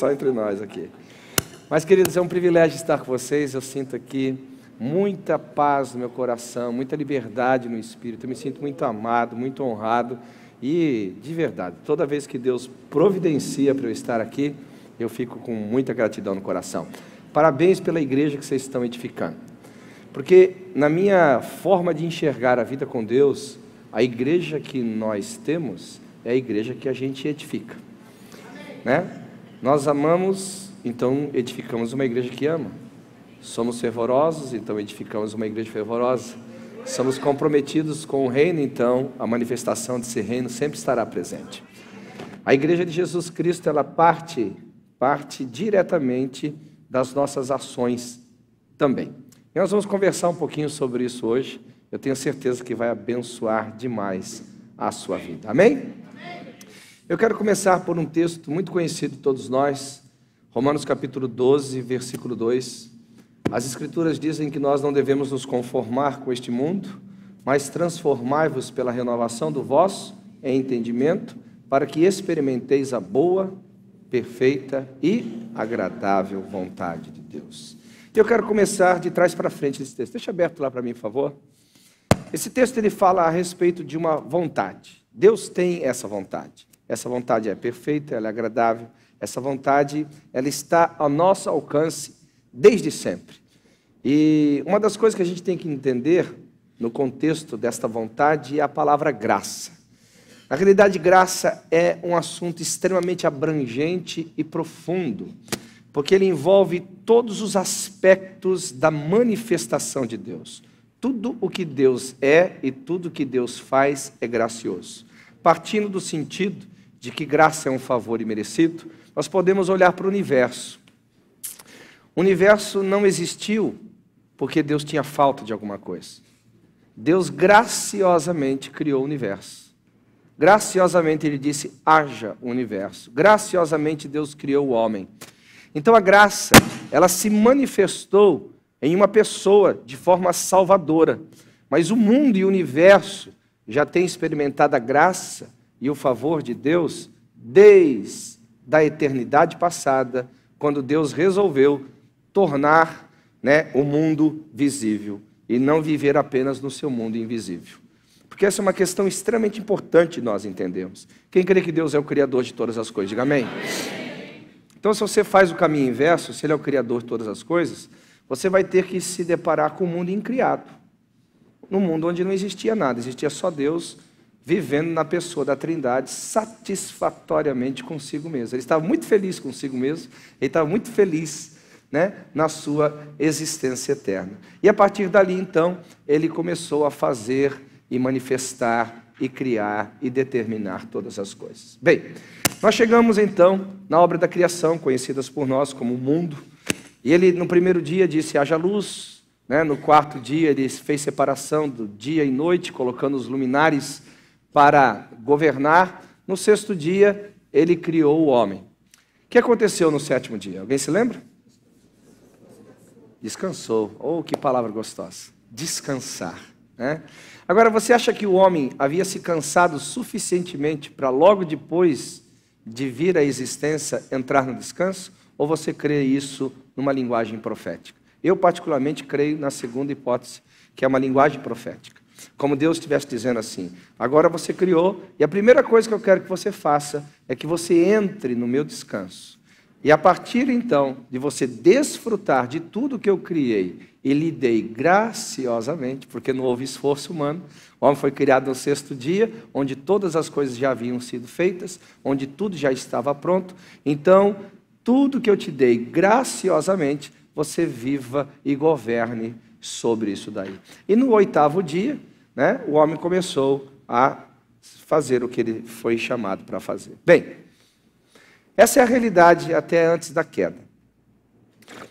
só entre nós aqui. Mas, queridos, é um privilégio estar com vocês. Eu sinto aqui muita paz no meu coração, muita liberdade no espírito. Eu me sinto muito amado, muito honrado. E, de verdade, toda vez que Deus providencia para eu estar aqui, eu fico com muita gratidão no coração. Parabéns pela igreja que vocês estão edificando. Porque, na minha forma de enxergar a vida com Deus, a igreja que nós temos é a igreja que a gente edifica. Né? Nós amamos, então edificamos uma igreja que ama. Somos fervorosos, então edificamos uma igreja fervorosa. Somos comprometidos com o reino, então a manifestação desse reino sempre estará presente. A igreja de Jesus Cristo, ela parte diretamente das nossas ações também. E nós vamos conversar um pouquinho sobre isso hoje. Eu tenho certeza que vai abençoar demais a sua vida. Amém? Eu quero começar por um texto muito conhecido de todos nós, Romanos capítulo 12, versículo 2. As Escrituras dizem que nós não devemos nos conformar com este mundo, mas transformai-vos pela renovação do vosso entendimento, para que experimenteis a boa, perfeita e agradável vontade de Deus. Eu quero começar de trás para frente desse texto. Deixa aberto lá para mim, por favor. Esse texto ele fala a respeito de uma vontade. Deus tem essa vontade. Essa vontade é perfeita, ela é agradável. Essa vontade, ela está ao nosso alcance desde sempre. E uma das coisas que a gente tem que entender no contexto desta vontade é a palavra graça. Na realidade, graça é um assunto extremamente abrangente e profundo, porque ele envolve todos os aspectos da manifestação de Deus. Tudo o que Deus é e tudo o que Deus faz é gracioso. Partindo do sentido de que graça é um favor imerecido, nós podemos olhar para o universo. O universo não existiu porque Deus tinha falta de alguma coisa. Deus graciosamente criou o universo. Graciosamente Ele disse, haja o universo. Graciosamente Deus criou o homem. Então a graça, ela se manifestou em uma pessoa de forma salvadora. Mas o mundo e o universo já têm experimentado a graça e o favor de Deus desde a eternidade passada, quando Deus resolveu tornar o mundo visível e não viver apenas no seu mundo invisível. Porque essa é uma questão extremamente importante nós entendemos. Quem crê que Deus é o Criador de todas as coisas? Diga amém. Então, se você faz o caminho inverso, se Ele é o Criador de todas as coisas, você vai ter que se deparar com um mundo incriado. Num mundo onde não existia nada, existia só Deus vivendo na pessoa da Trindade satisfatoriamente consigo mesmo. Ele estava muito feliz consigo mesmo, ele estava muito feliz na sua existência eterna. E a partir dali, então, ele começou a fazer e manifestar e criar e determinar todas as coisas. Bem, nós chegamos então na obra da criação, conhecidas por nós como o mundo, e ele no primeiro dia disse, haja luz, no quarto dia ele fez separação do dia e noite, colocando os luminares para governar. No sexto dia ele criou o homem. O que aconteceu no sétimo dia? Alguém se lembra? Descansou. Oh, que palavra gostosa. Descansar. Agora, você acha que o homem havia se cansado suficientemente para logo depois de vir à existência entrar no descanso? Ou você crê isso numa linguagem profética? Eu, particularmente, creio na segunda hipótese, que é uma linguagem profética. Como Deus estivesse dizendo assim, agora você criou, e a primeira coisa que eu quero que você faça é que você entre no meu descanso. E a partir, então, de você desfrutar de tudo que eu criei e lhe dei graciosamente, porque não houve esforço humano, o homem foi criado no sexto dia, onde todas as coisas já haviam sido feitas, onde tudo já estava pronto. Então, tudo que eu te dei graciosamente, você viva e governe sobre isso daí. E no oitavo dia, o homem começou a fazer o que ele foi chamado para fazer. Bem, essa é a realidade até antes da queda.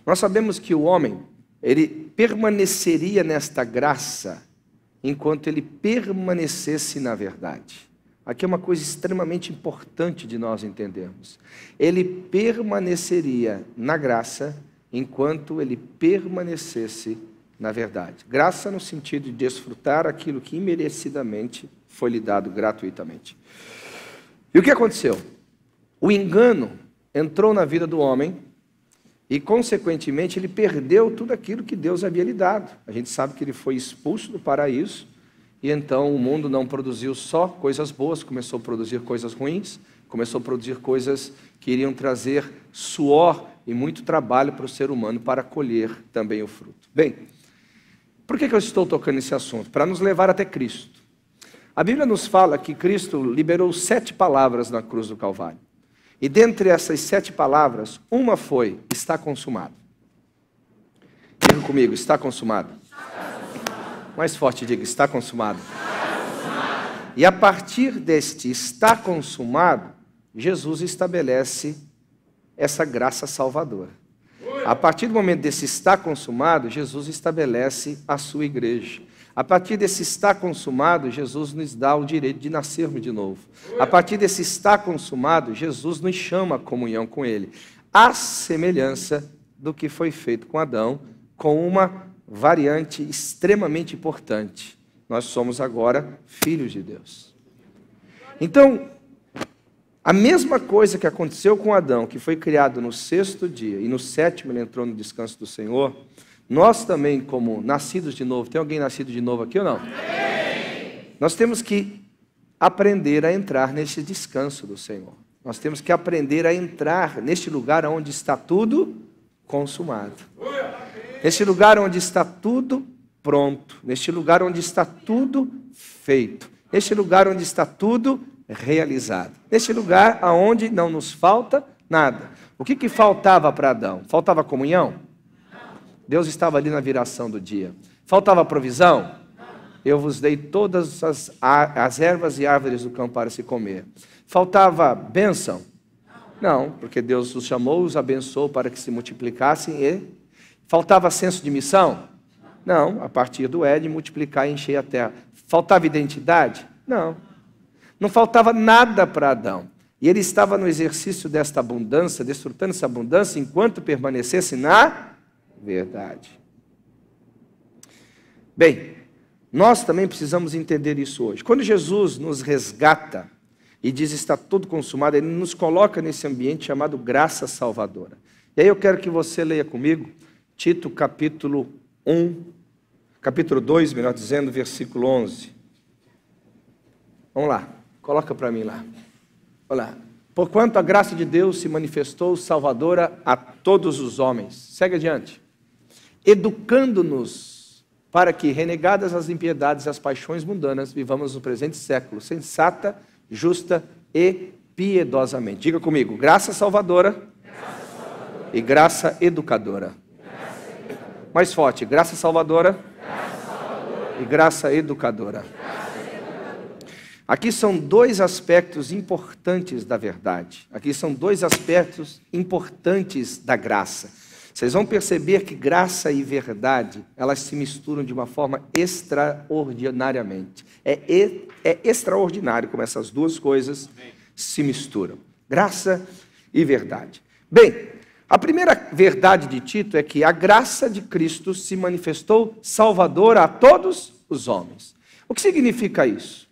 Nós sabemos que o homem, ele permaneceria nesta graça enquanto ele permanecesse na verdade. Aqui é uma coisa extremamente importante de nós entendermos. Ele permaneceria na graça enquanto ele permanecesse na verdade. Graça no sentido de desfrutar aquilo que imerecidamente foi lhe dado gratuitamente. E o que aconteceu? O engano entrou na vida do homem e, consequentemente, ele perdeu tudo aquilo que Deus havia lhe dado. A gente sabe que ele foi expulso do paraíso e então o mundo não produziu só coisas boas, começou a produzir coisas ruins, começou a produzir coisas que iriam trazer suor e muito trabalho para o ser humano para colher também o fruto. Bem, por que eu estou tocando nesse assunto? Para nos levar até Cristo. A Bíblia nos fala que Cristo liberou 7 palavras na cruz do Calvário. E dentre essas 7 palavras, uma foi, está consumado. Diga comigo, está consumado. Mais forte, diga, está consumado. E a partir deste está consumado, Jesus estabelece essa graça salvadora. A partir do momento desse está consumado, Jesus estabelece a sua igreja. A partir desse está consumado, Jesus nos dá o direito de nascermos de novo. A partir desse está consumado, Jesus nos chama a comunhão com Ele. A semelhança do que foi feito com Adão, com uma variante extremamente importante. Nós somos agora filhos de Deus. Então, a mesma coisa que aconteceu com Adão, que foi criado no 6º dia, e no 7º ele entrou no descanso do Senhor, nós também, como nascidos de novo, tem alguém nascido de novo aqui ou não? Amém. Nós temos que aprender a entrar nesse descanso do Senhor. Nós temos que aprender a entrar neste lugar onde está tudo consumado. Neste lugar onde está tudo pronto. Neste lugar onde está tudo feito. Neste lugar onde está tudo realizado. Neste lugar onde não nos falta nada. O que faltava para Adão? Faltava comunhão? Deus estava ali na viração do dia. Faltava provisão? Eu vos dei todas as ervas e árvores do campo para se comer. Faltava bênção? Não, porque Deus os chamou, os abençoou para que se multiplicassem. E faltava senso de missão? Não, a partir do Éden, multiplicar e encher a terra. Faltava identidade? Não. Não faltava nada para Adão. E ele estava no exercício desta abundância, desfrutando essa abundância, enquanto permanecesse na verdade. Bem, nós também precisamos entender isso hoje. Quando Jesus nos resgata e diz está tudo consumado, Ele nos coloca nesse ambiente chamado graça salvadora. E aí eu quero que você leia comigo Tito capítulo 2, melhor dizendo, versículo 11. Vamos lá, coloca para mim lá. Olha lá. Porquanto a graça de Deus se manifestou salvadora a todos os homens. Segue adiante. Educando-nos para que, renegadas as impiedades e as paixões mundanas, vivamos no presente século, sensata, justa e piedosamente. Diga comigo, graça salvadora, e graça educadora. Mais forte, graça salvadora, e graça educadora. Aqui são 2 aspectos importantes da verdade. Aqui são 2 aspectos importantes da graça. Vocês vão perceber que graça e verdade, elas se misturam de uma forma extraordinariamente. É extraordinário como essas 2 coisas se misturam. Graça e verdade. Bem, a primeira verdade de Tito é que a graça de Cristo se manifestou salvadora a todos os homens. O que significa isso?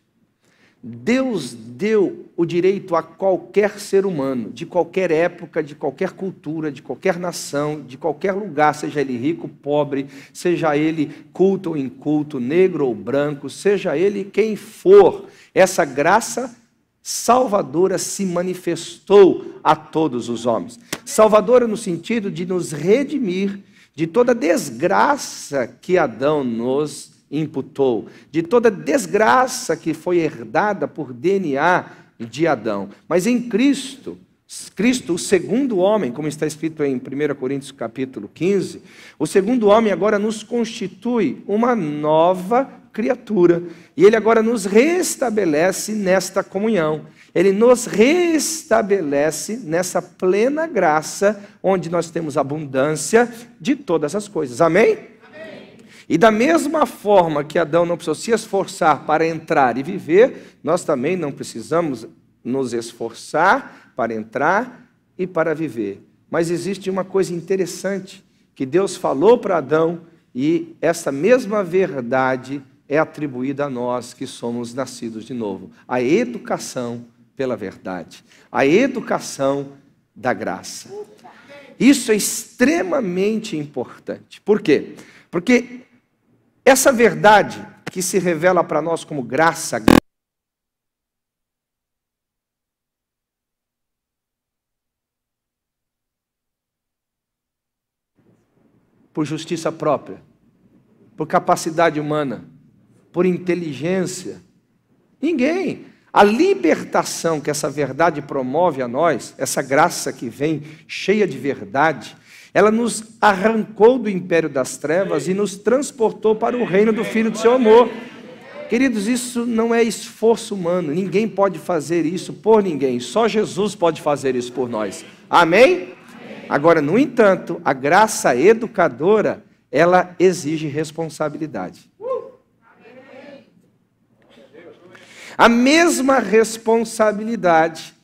Deus deu o direito a qualquer ser humano, de qualquer época, de qualquer cultura, de qualquer nação, de qualquer lugar, seja ele rico, pobre, seja ele culto ou inculto, negro ou branco, seja ele quem for, essa graça salvadora se manifestou a todos os homens. Salvadora no sentido de nos redimir de toda desgraça que Adão nos imputou, de toda desgraça que foi herdada por DNA de Adão. Mas em Cristo, o segundo homem, como está escrito em 1 Coríntios capítulo 15, o segundo homem agora nos constitui uma nova criatura. E ele agora nos restabelece nesta comunhão. Ele nos restabelece nessa plena graça, onde nós temos abundância de todas as coisas. Amém? E da mesma forma que Adão não precisou se esforçar para entrar e viver, nós também não precisamos nos esforçar para entrar e para viver. Mas existe uma coisa interessante que Deus falou para Adão e essa mesma verdade é atribuída a nós que somos nascidos de novo. A educação pela verdade. A educação da graça. Isso é extremamente importante. Por quê? Porque essa verdade que se revela para nós como graça, por justiça própria, por capacidade humana, por inteligência. Ninguém. A libertação que essa verdade promove a nós, essa graça que vem cheia de verdade, ela nos arrancou do império das trevas e nos transportou para o reino do Filho do seu amor. Queridos, isso não é esforço humano. Ninguém pode fazer isso por ninguém. Só Jesus pode fazer isso por nós. Amém? Agora, no entanto, a graça educadora, ela exige responsabilidade. A mesma responsabilidade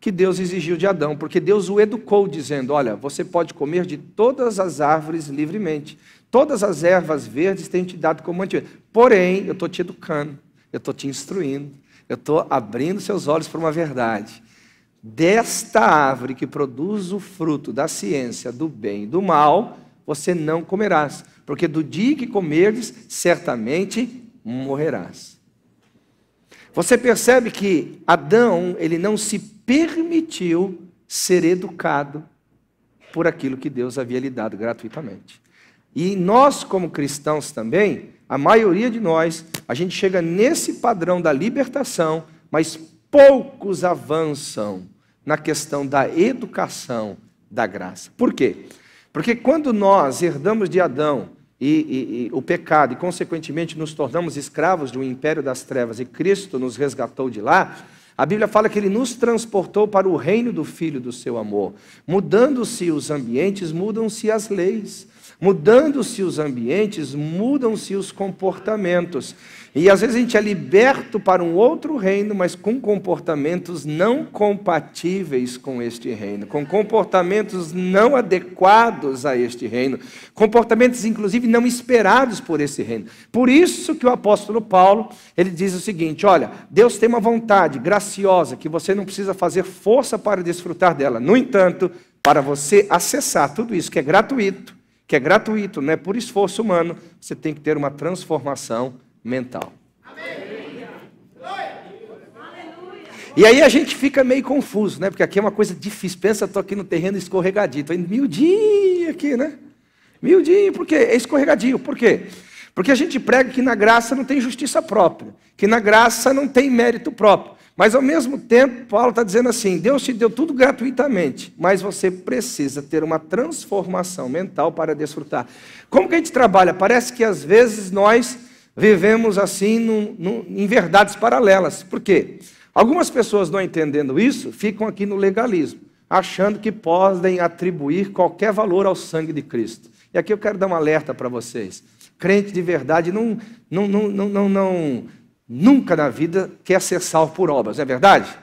que Deus exigiu de Adão, porque Deus o educou dizendo, olha, você pode comer de todas as árvores livremente, todas as ervas verdes tenho te dado como mantimento, porém, eu estou te educando, eu estou te instruindo, eu estou abrindo seus olhos para uma verdade. Desta árvore que produz o fruto da ciência do bem e do mal, você não comerás, porque do dia que comerdes, certamente morrerás. Você percebe que Adão, ele não se permitiu ser educado por aquilo que Deus havia lhe dado gratuitamente. E nós, como cristãos também, a maioria de nós, a gente chega nesse padrão da libertação, mas poucos avançam na questão da educação da graça. Por quê? Porque quando nós herdamos de Adão e o pecado, e consequentemente nos tornamos escravos do império das trevas, e Cristo nos resgatou de lá, a Bíblia fala que Ele nos transportou para o reino do Filho do seu amor. Mudando-se os ambientes, mudam-se as leis. Mudando-se os ambientes, mudam-se os comportamentos. E às vezes a gente é liberto para um outro reino, mas com comportamentos não compatíveis com este reino, com comportamentos não adequados a este reino, comportamentos inclusive não esperados por esse reino. Por isso que o apóstolo Paulo, ele diz o seguinte, olha, Deus tem uma vontade graciosa, que você não precisa fazer força para desfrutar dela. No entanto, para você acessar tudo isso que é gratuito, não é por esforço humano, você tem que ter uma transformação mental. E aí a gente fica meio confuso, né? Porque aqui é uma coisa difícil. Pensa, estou aqui no terreno escorregadio, estou indo miudinho aqui, né? Miudinho, por quê? É escorregadio, por quê? Porque a gente prega que na graça não tem justiça própria, que na graça não tem mérito próprio. Mas ao mesmo tempo, Paulo está dizendo assim, Deus te deu tudo gratuitamente, mas você precisa ter uma transformação mental para desfrutar. Como que a gente trabalha? Parece que às vezes nós vivemos assim em verdades paralelas. Por quê? Algumas pessoas não entendendo isso, ficam aqui no legalismo, achando que podem atribuir qualquer valor ao sangue de Cristo. E aqui eu quero dar um alerta para vocês. Crente de verdade nunca na vida quer ser salvo por obras, não é verdade?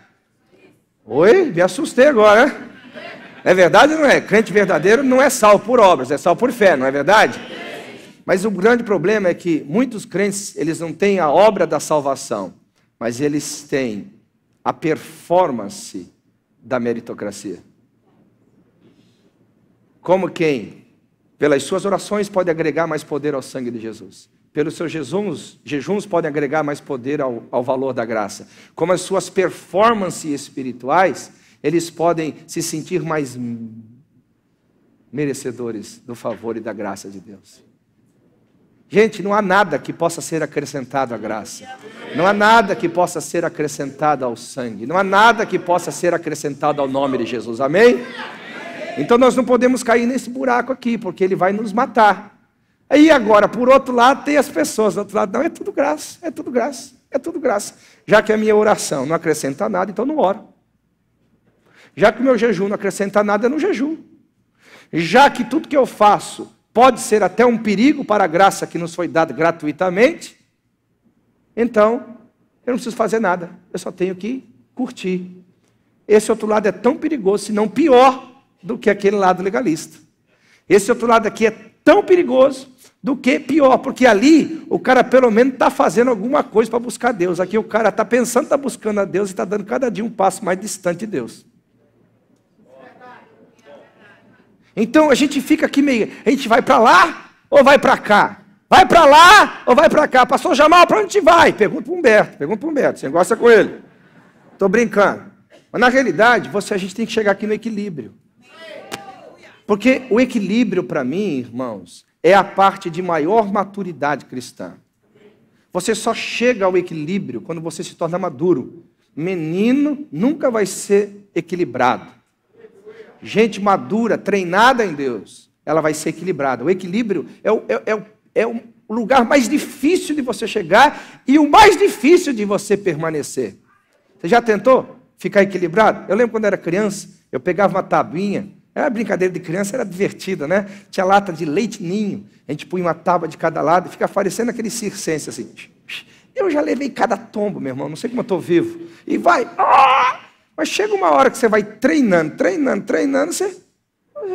Oi? Me assustei agora, né? É verdade ou não é? Crente verdadeiro não é salvo por obras, é salvo por fé, não é verdade? Mas o grande problema é que muitos crentes, eles não têm a obra da salvação, mas eles têm a performance da meritocracia. Como quem, pelas suas orações, pode agregar mais poder ao sangue de Jesus. Pelos seus jejuns podem agregar mais poder ao valor da graça. Como as suas performances espirituais, eles podem se sentir mais merecedores do favor e da graça de Deus. Gente, não há nada que possa ser acrescentado à graça. Não há nada que possa ser acrescentado ao sangue. Não há nada que possa ser acrescentado ao nome de Jesus. Amém? Então nós não podemos cair nesse buraco aqui, porque ele vai nos matar. Aí agora, por outro lado, tem as pessoas. Do outro lado, não, é tudo graça, é tudo graça, é tudo graça. Já que a minha oração não acrescenta nada, então não oro. Já que o meu jejum não acrescenta nada, eu não jejuo. Já que tudo que eu faço pode ser até um perigo para a graça que nos foi dada gratuitamente, então eu não preciso fazer nada, eu só tenho que curtir. Esse outro lado é tão perigoso, se não pior, do que aquele lado legalista. Esse outro lado aqui é tão perigoso do que pior, porque ali o cara pelo menos está fazendo alguma coisa para buscar Deus. Aqui o cara está pensando, está buscando a Deus e está dando cada dia um passo mais distante de Deus. Então a gente fica aqui meio, a gente vai para lá ou vai para cá? Vai para lá ou vai para cá? Pastor Jamal, para onde a gente vai? Pergunta para o Humberto, você gosta com ele. Estou brincando. Mas na realidade, a gente tem que chegar aqui no equilíbrio. Porque o equilíbrio para mim, irmãos, é a parte de maior maturidade cristã. Você só chega ao equilíbrio quando você se torna maduro. Menino nunca vai ser equilibrado. Gente madura, treinada em Deus, ela vai ser equilibrada. O equilíbrio é o lugar mais difícil de você chegar e o mais difícil de você permanecer. Você já tentou ficar equilibrado? Eu lembro quando era criança, eu pegava uma tabuinha, era brincadeira de criança, era divertida, né? Tinha lata de leite ninho, a gente punha uma tábua de cada lado e ficava parecendo aquele circense assim. Eu já levei cada tombo, meu irmão, não sei como eu estou vivo. E vai, mas chega uma hora que você vai treinando, você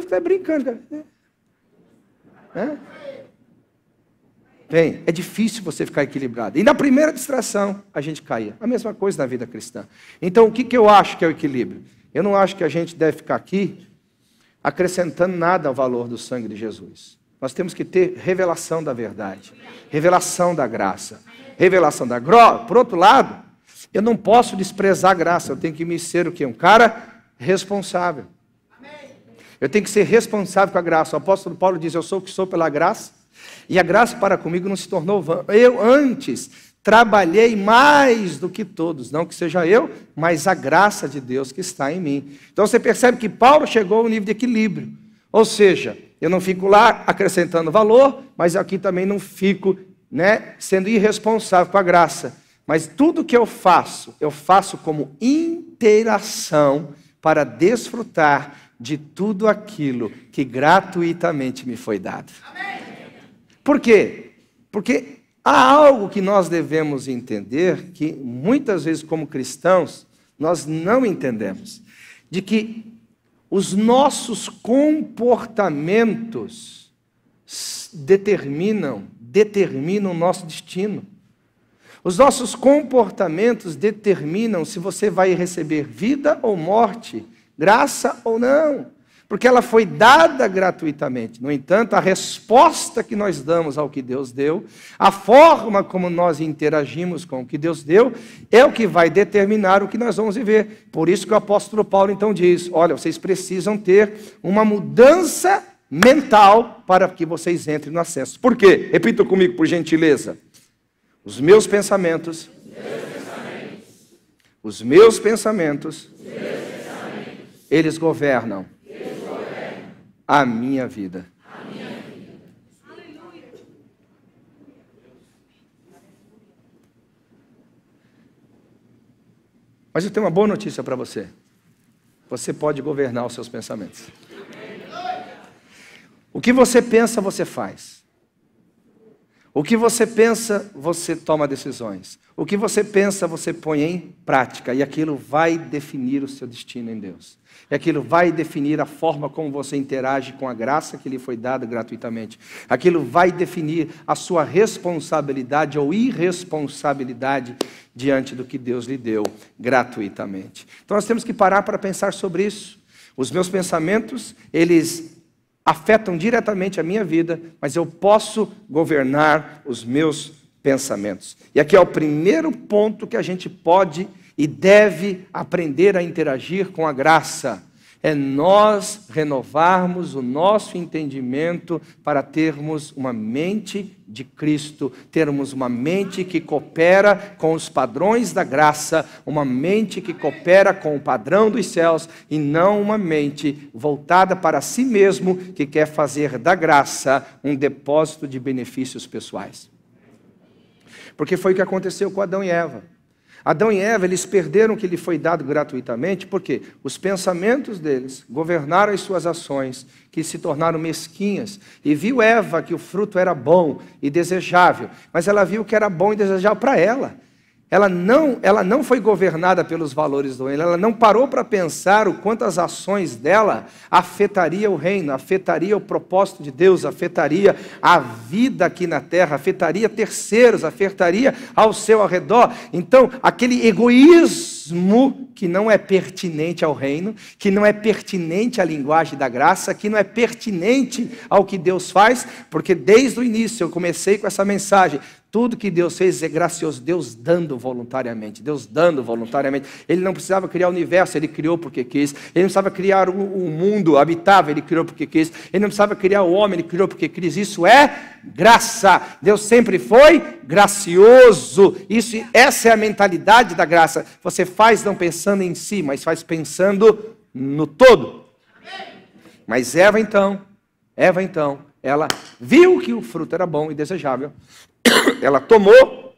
fica brincando, cara. Bem, é difícil você ficar equilibrado. E na primeira distração, a gente caía. A mesma coisa na vida cristã. Então, o que eu acho que é o equilíbrio? Eu não acho que a gente deve ficar aqui acrescentando nada ao valor do sangue de Jesus. Nós temos que ter revelação da verdade, revelação da graça, revelação da graça. Por outro lado, eu não posso desprezar a graça, eu tenho que me ser o quê? Um cara responsável. Eu tenho que ser responsável com a graça. O apóstolo Paulo diz, eu sou o que sou pela graça, e a graça para comigo não se tornou vã. Eu antes trabalhei mais do que todos, não que seja eu, mas a graça de Deus que está em mim. Então você percebe que Paulo chegou ao nível de equilíbrio. Ou seja, eu não fico lá acrescentando valor, mas aqui também não fico, sendo irresponsável com a graça. Mas tudo que eu faço como interação para desfrutar de tudo aquilo que gratuitamente me foi dado. Por quê? Porque há algo que nós devemos entender, que muitas vezes como cristãos, nós não entendemos. De que os nossos comportamentos determinam o nosso destino. Os nossos comportamentos determinam se você vai receber vida ou morte, graça ou não. Porque ela foi dada gratuitamente. No entanto, a resposta que nós damos ao que Deus deu, a forma como nós interagimos com o que Deus deu, é o que vai determinar o que nós vamos viver. Por isso que o apóstolo Paulo então diz, olha, vocês precisam ter uma mudança mental para que vocês entrem no acesso. Por quê? Repita comigo, por gentileza. Os meus pensamentos, eles governam a minha vida. Mas eu tenho uma boa notícia para você. Você pode governar os seus pensamentos. O que você pensa, você faz. O que você pensa, você toma decisões. O que você pensa, você põe em prática. E aquilo vai definir o seu destino em Deus. E aquilo vai definir a forma como você interage com a graça que lhe foi dada gratuitamente. Aquilo vai definir a sua responsabilidade ou irresponsabilidade diante do que Deus lhe deu gratuitamente. Então nós temos que parar para pensar sobre isso. Os meus pensamentos, eles afetam diretamente a minha vida, mas eu posso governar os meus pensamentos. E aqui é o primeiro ponto que a gente pode e deve aprender a interagir com a graça. É nós renovarmos o nosso entendimento para termos uma mente de Cristo, termos uma mente que coopera com os padrões da graça, uma mente que coopera com o padrão dos céus e não uma mente voltada para si mesmo, que quer fazer da graça um depósito de benefícios pessoais. Porque foi o que aconteceu com Adão e Eva. Adão e Eva, eles perderam o que lhe foi dado gratuitamente, porque os pensamentos deles governaram as suas ações, que se tornaram mesquinhas. E viu Eva que o fruto era bom e desejável, mas ela viu que era bom e desejável para ela. ela não foi governada pelos valores do reino, ela não parou para pensar o quanto as ações dela afetaria o reino, afetaria o propósito de Deus, afetaria a vida aqui na terra, afetaria terceiros, afetaria ao seu redor. Então, aquele egoísmo que não é pertinente ao reino, que não é pertinente à linguagem da graça, que não é pertinente ao que Deus faz, porque desde o início eu comecei com essa mensagem. Tudo que Deus fez é gracioso, Deus dando voluntariamente, Deus dando voluntariamente. Ele não precisava criar o universo, Ele criou porque quis. Ele não precisava criar o mundo habitável, Ele criou porque quis. Ele não precisava criar o homem, Ele criou porque quis. Isso é graça. Deus sempre foi gracioso. Essa é a mentalidade da graça. Você faz não pensando em si, mas faz pensando no todo. Mas Eva então, ela viu que o fruto era bom e desejável. Ela tomou,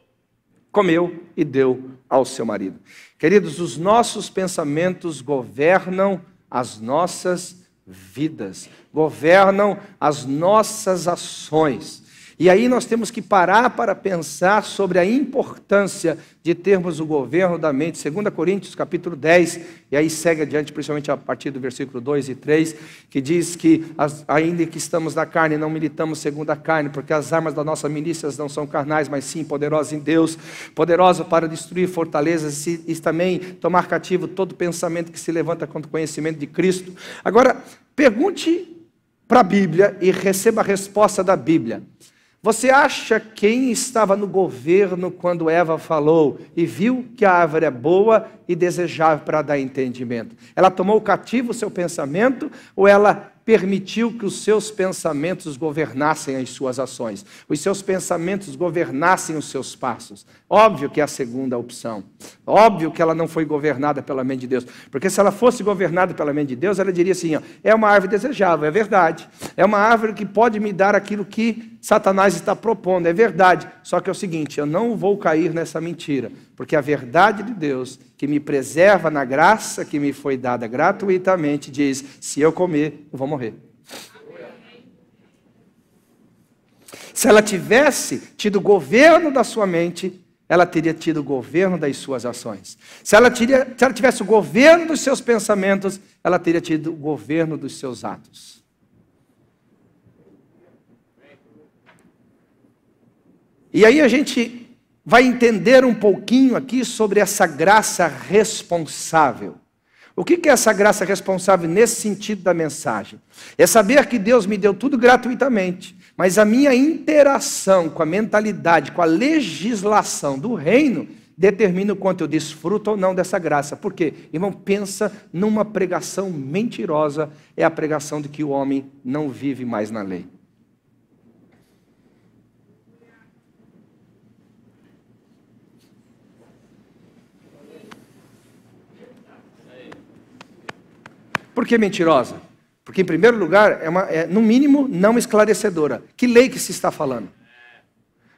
comeu e deu ao seu marido. Queridos, os nossos pensamentos governam as nossas vidas, governam as nossas ações. E aí nós temos que parar para pensar sobre a importância de termos o governo da mente. 2 Coríntios capítulo 10, e aí segue adiante, principalmente a partir do versículo 2 e 3, que diz que ainda que estamos na carne, não militamos segundo a carne, porque as armas das nossas milícias não são carnais, mas sim poderosas em Deus, poderosas para destruir fortalezas e também tomar cativo todo pensamento que se levanta contra o conhecimento de Cristo. Agora, pergunte para a Bíblia e receba a resposta da Bíblia. Você acha quem estava no governo quando Eva falou e viu que a árvore é boa e desejável para dar entendimento? Ela tomou cativo o seu pensamento ou ela permitiu que os seus pensamentos governassem as suas ações? Os seus pensamentos governassem os seus passos? Óbvio que é a segunda opção. Óbvio que ela não foi governada pela mente de Deus. Porque se ela fosse governada pela mente de Deus, ela diria assim, ó, é uma árvore desejável, é verdade. É uma árvore que pode me dar aquilo que Satanás está propondo, é verdade. Só que é o seguinte, eu não vou cair nessa mentira. Porque a verdade de Deus, que me preserva na graça que me foi dada gratuitamente, diz, se eu comer, eu vou morrer. Se ela tivesse tido o governo da sua mente, ela teria tido o governo das suas ações. Se ela tivesse o governo dos seus pensamentos, ela teria tido o governo dos seus atos. E aí a gente vai entender um pouquinho aqui sobre essa graça responsável. O que é essa graça responsável nesse sentido da mensagem? É saber que Deus me deu tudo gratuitamente, mas a minha interação com a mentalidade, com a legislação do reino, determina o quanto eu desfruto ou não dessa graça. Por quê? Irmão, pensa numa pregação mentirosa, é a pregação de que o homem não vive mais na lei. Por que mentirosa? Porque, em primeiro lugar, no mínimo, não esclarecedora. Que lei que se está falando?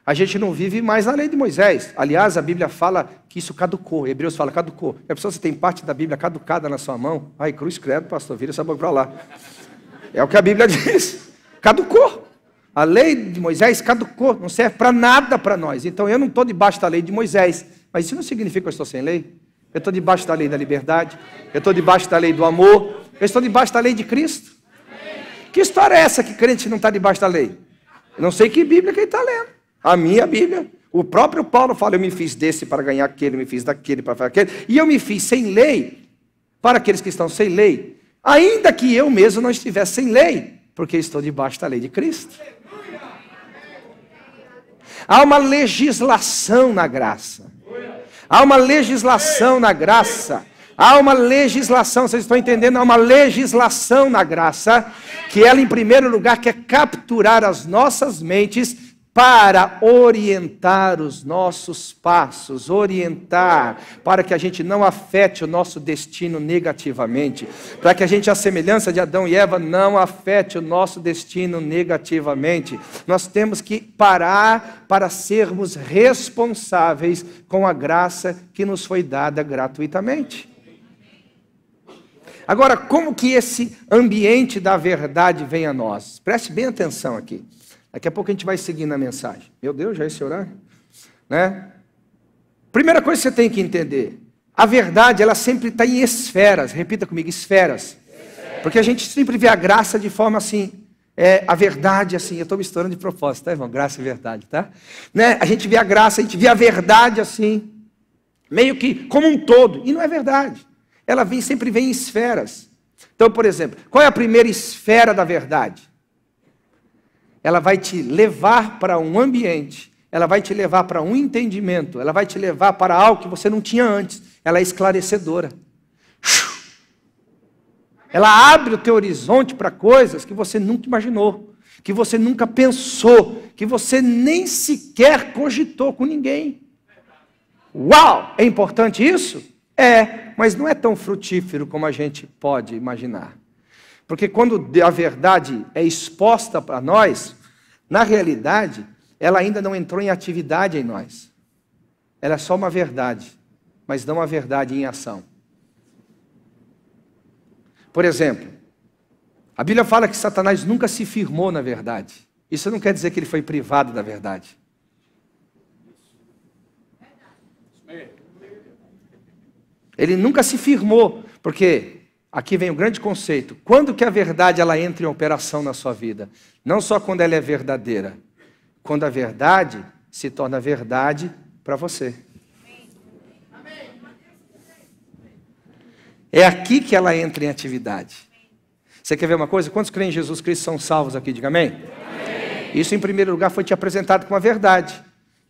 A gente não vive mais na lei de Moisés. Aliás, a Bíblia fala que isso caducou. Hebreus fala caducou. É pessoa, você tem parte da Bíblia caducada na sua mão. Ai, cruz credo, pastor, vira essa boca para lá. É o que a Bíblia diz. Caducou. A lei de Moisés caducou. Não serve para nada para nós. Então, eu não estou debaixo da lei de Moisés. Mas isso não significa que eu estou sem lei. Eu estou debaixo da lei da liberdade. Eu estou debaixo da lei do amor. Eu estou debaixo da lei de Cristo. Que história é essa que crente não está debaixo da lei? Eu não sei que Bíblia que ele está lendo. A minha Bíblia. O próprio Paulo fala, eu me fiz desse para ganhar aquele, eu me fiz daquele para fazer aquele. E eu me fiz sem lei para aqueles que estão sem lei. Ainda que eu mesmo não estivesse sem lei. Porque estou debaixo da lei de Cristo. Há uma legislação na graça. Há uma legislação na graça. Há uma legislação, vocês estão entendendo? Há uma legislação na graça, que ela, em primeiro lugar, quer capturar as nossas mentes para orientar os nossos passos, orientar, para que a gente não afete o nosso destino negativamente, para que a gente, à semelhança de Adão e Eva, não afete o nosso destino negativamente. Nós temos que parar para sermos responsáveis com a graça que nos foi dada gratuitamente. Agora, como que esse ambiente da verdade vem a nós? Preste bem atenção aqui. Daqui a pouco a gente vai seguir na mensagem. Meu Deus, já é esse horário? Né? Primeira coisa que você tem que entender, a verdade, ela sempre está em esferas. Repita comigo, esferas. Porque a gente sempre vê a graça de forma assim, a verdade assim, eu estou misturando de propósito, tá, irmão? Graça e verdade, tá? Né? A gente vê a graça, a gente vê a verdade assim, meio que como um todo, e não é verdade. Ela sempre vem em esferas. Então, por exemplo, qual é a primeira esfera da verdade? Ela vai te levar para um ambiente, ela vai te levar para um entendimento, ela vai te levar para algo que você não tinha antes. Ela é esclarecedora. Ela abre o teu horizonte para coisas que você nunca imaginou, que você nunca pensou, que você nem sequer cogitou com ninguém. Uau! É importante isso? É, mas não é tão frutífero como a gente pode imaginar. Porque quando a verdade é exposta para nós, na realidade, ela ainda não entrou em atividade em nós. Ela é só uma verdade, mas não uma verdade em ação. Por exemplo, a Bíblia fala que Satanás nunca se firmou na verdade. Isso não quer dizer que ele foi privado da verdade. Ele nunca se firmou, porque aqui vem o grande conceito. Quando que a verdade ela entra em operação na sua vida? Não só quando ela é verdadeira, quando a verdade se torna verdade para você. É aqui que ela entra em atividade. Você quer ver uma coisa? Quantos creem em Jesus Cristo são salvos aqui? Diga amém. Amém. Isso, em primeiro lugar, foi te apresentado como uma verdade.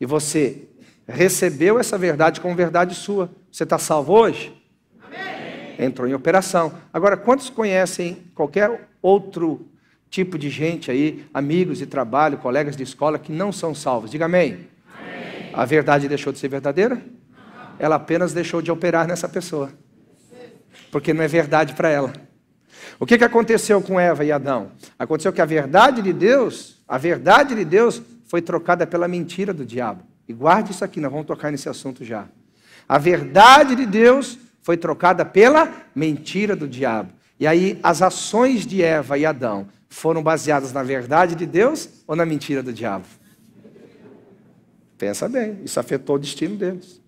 E você recebeu essa verdade como verdade sua. Você está salvo hoje? Amém. Entrou em operação. Agora, quantos conhecem qualquer outro tipo de gente aí, amigos de trabalho, colegas de escola, que não são salvos? Diga amém. Amém. A verdade deixou de ser verdadeira? Não. Ela apenas deixou de operar nessa pessoa. Porque não é verdade para ela. O que aconteceu com Eva e Adão? Aconteceu que a verdade de Deus foi trocada pela mentira do diabo. E guarde isso aqui, nós vamos tocar nesse assunto já. A verdade de Deus foi trocada pela mentira do diabo. E aí as ações de Eva e Adão foram baseadas na verdade de Deus ou na mentira do diabo? Pensa bem, isso afetou o destino deles.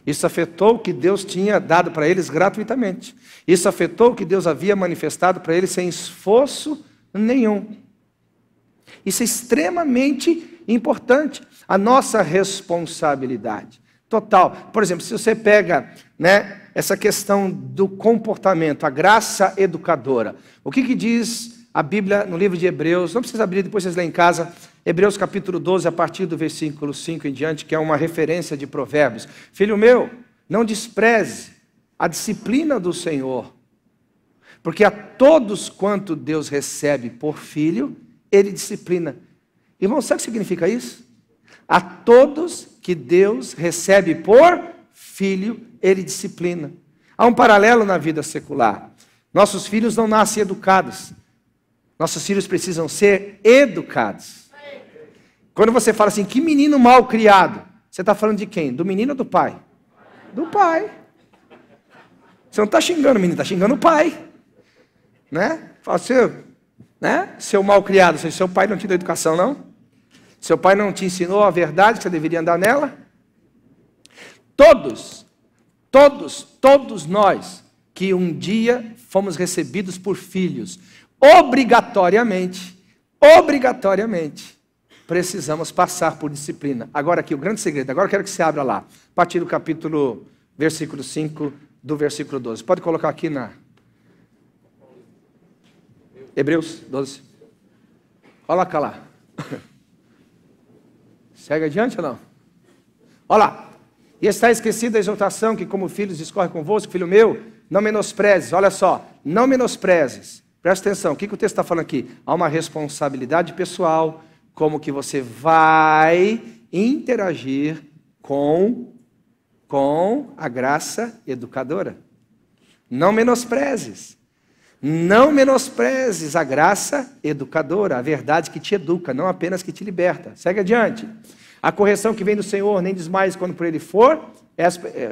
Isso afetou o que Deus tinha dado para eles gratuitamente. Isso afetou o que Deus havia manifestado para eles sem esforço nenhum. Isso é extremamente importante. A nossa responsabilidade total. Por exemplo, se você pega, essa questão do comportamento, a graça educadora. O que diz a Bíblia no livro de Hebreus? Não precisa abrir, depois vocês lêem em casa. Hebreus capítulo 12, a partir do versículo 5 em diante, que é uma referência de Provérbios. Filho meu, não despreze a disciplina do Senhor, porque a todos quanto Deus recebe por filho, Ele disciplina. Irmão, sabe o que significa isso? A todos que Deus recebe por filho, Ele disciplina. Há um paralelo na vida secular. Nossos filhos não nascem educados. Nossos filhos precisam ser educados. Quando você fala assim, que menino mal criado, você está falando de quem? Do menino ou do pai? Do pai. Você não está xingando o menino, está xingando o pai. Fala assim, seu mal criado, seu pai não te deu educação, não? Seu pai não te ensinou a verdade que você deveria andar nela? Todos nós que um dia fomos recebidos por filhos, obrigatoriamente, precisamos passar por disciplina. Agora aqui, o grande segredo, agora eu quero que você abra lá, a partir do capítulo, versículo 5, do versículo 12. Pode colocar aqui na Hebreus 12. Coloca lá. Segue adiante ou não? Olha lá. E está esquecida a exortação que como filhos discorre convosco, filho meu, não menosprezes. Olha só, não menosprezes. Presta atenção, o que o texto está falando aqui? Há uma responsabilidade pessoal, como que você vai interagir com a graça educadora. Não menosprezes. Não menosprezes a graça educadora, a verdade que te educa, não apenas que te liberta. Segue adiante. A correção que vem do Senhor, nem desmaies quando por ele for, é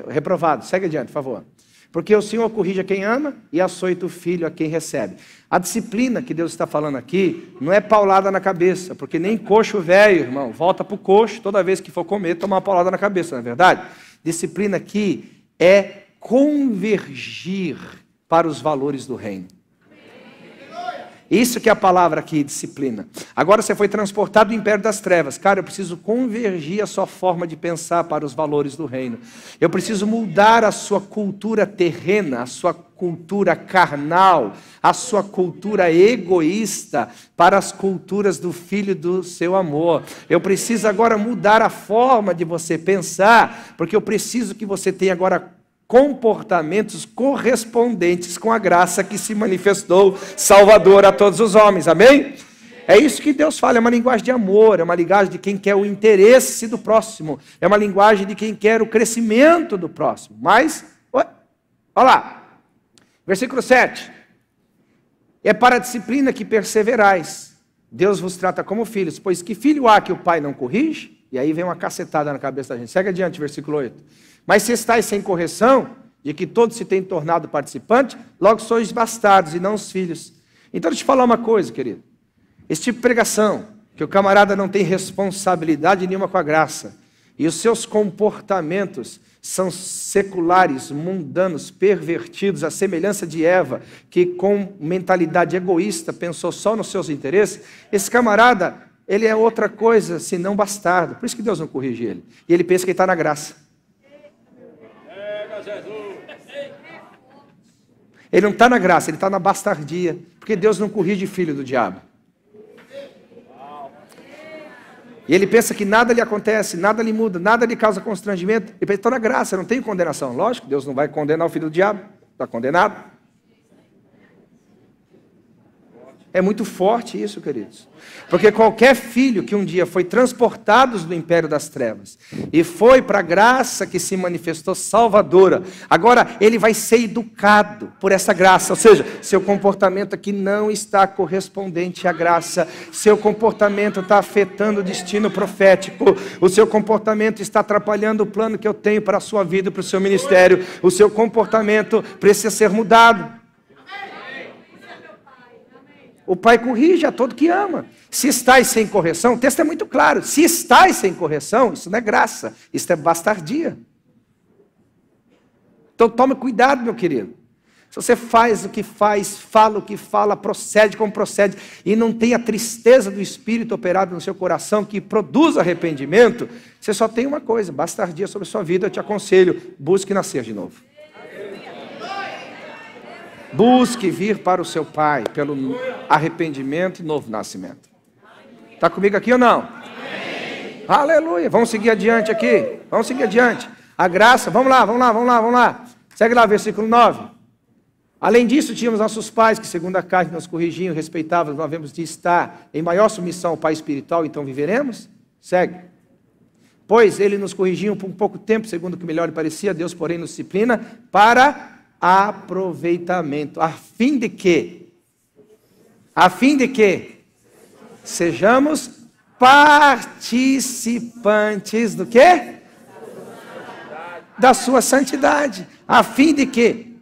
reprovado. Segue adiante, por favor. Porque o Senhor corrige a quem ama e açoita o filho a quem recebe. A disciplina que Deus está falando aqui não é paulada na cabeça, porque nem coxo velho, irmão, volta para o coxo toda vez que for comer, tomar uma paulada na cabeça, não é verdade? Disciplina aqui é convergir para os valores do reino. Isso que é a palavra aqui, disciplina. Agora você foi transportado do império das trevas. Cara, eu preciso convergir a sua forma de pensar para os valores do reino. Eu preciso mudar a sua cultura terrena, a sua cultura carnal, a sua cultura egoísta para as culturas do Filho do seu amor. Eu preciso agora mudar a forma de você pensar, porque eu preciso que você tenha agora comportamentos correspondentes com a graça que se manifestou salvadora a todos os homens, amém? É isso que Deus fala, é uma linguagem de amor, é uma linguagem de quem quer o interesse do próximo, é uma linguagem de quem quer o crescimento do próximo. Mas, olha lá, versículo 7, é para a disciplina que perseverais, Deus vos trata como filhos, pois que filho há que o pai não corrige? E aí vem uma cacetada na cabeça da gente. Segue adiante, versículo 8. Mas se estáis sem correção, de que todos se têm tornado participantes, logo sois bastardos e não os filhos. Então deixa eu te falar uma coisa, querido. Esse tipo de pregação, que o camarada não tem responsabilidade nenhuma com a graça, e os seus comportamentos são seculares, mundanos, pervertidos, à semelhança de Eva, que com mentalidade egoísta pensou só nos seus interesses, esse camarada, ele é outra coisa senão bastardo. Por isso que Deus não corrige ele. E ele pensa que ele está na graça. Ele não está na graça, ele está na bastardia, porque Deus não corrige filho do diabo. E ele pensa que nada lhe acontece, nada lhe muda, nada lhe causa constrangimento. Ele pensa, estou na graça, não tem condenação. Lógico, Deus não vai condenar o filho do diabo, está condenado. É muito forte isso, queridos. Porque qualquer filho que um dia foi transportado do império das trevas e foi para a graça que se manifestou salvadora, agora ele vai ser educado por essa graça. Ou seja, seu comportamento aqui não está correspondente à graça. Seu comportamento está afetando o destino profético. O seu comportamento está atrapalhando o plano que eu tenho para a sua vida e para o seu ministério. O seu comportamento precisa ser mudado. O pai corrige a todo que ama. Se estáis sem correção, o texto é muito claro. Se estáis sem correção, isso não é graça, isso é bastardia. Então tome cuidado, meu querido. Se você faz o que faz, fala o que fala, procede como procede, e não tem a tristeza do Espírito operado no seu coração, que produz arrependimento, você só tem uma coisa, bastardia sobre a sua vida. Eu te aconselho, busque nascer de novo. Busque vir para o seu Pai pelo arrependimento e novo nascimento. Está comigo aqui ou não? Amém. Aleluia. Vamos seguir adiante aqui. Vamos seguir adiante. A graça, vamos lá. Segue lá, versículo 9. Além disso, tínhamos nossos pais, que segundo a carne nos corrigiam, respeitavam, nós havemos de estar em maior submissão ao Pai espiritual, então viveremos? Segue. Pois ele nos corrigiam por um pouco tempo, segundo o que melhor lhe parecia, Deus, porém, nos disciplina para aproveitamento, a fim de que sejamos participantes do quê? Da sua santidade, a fim de que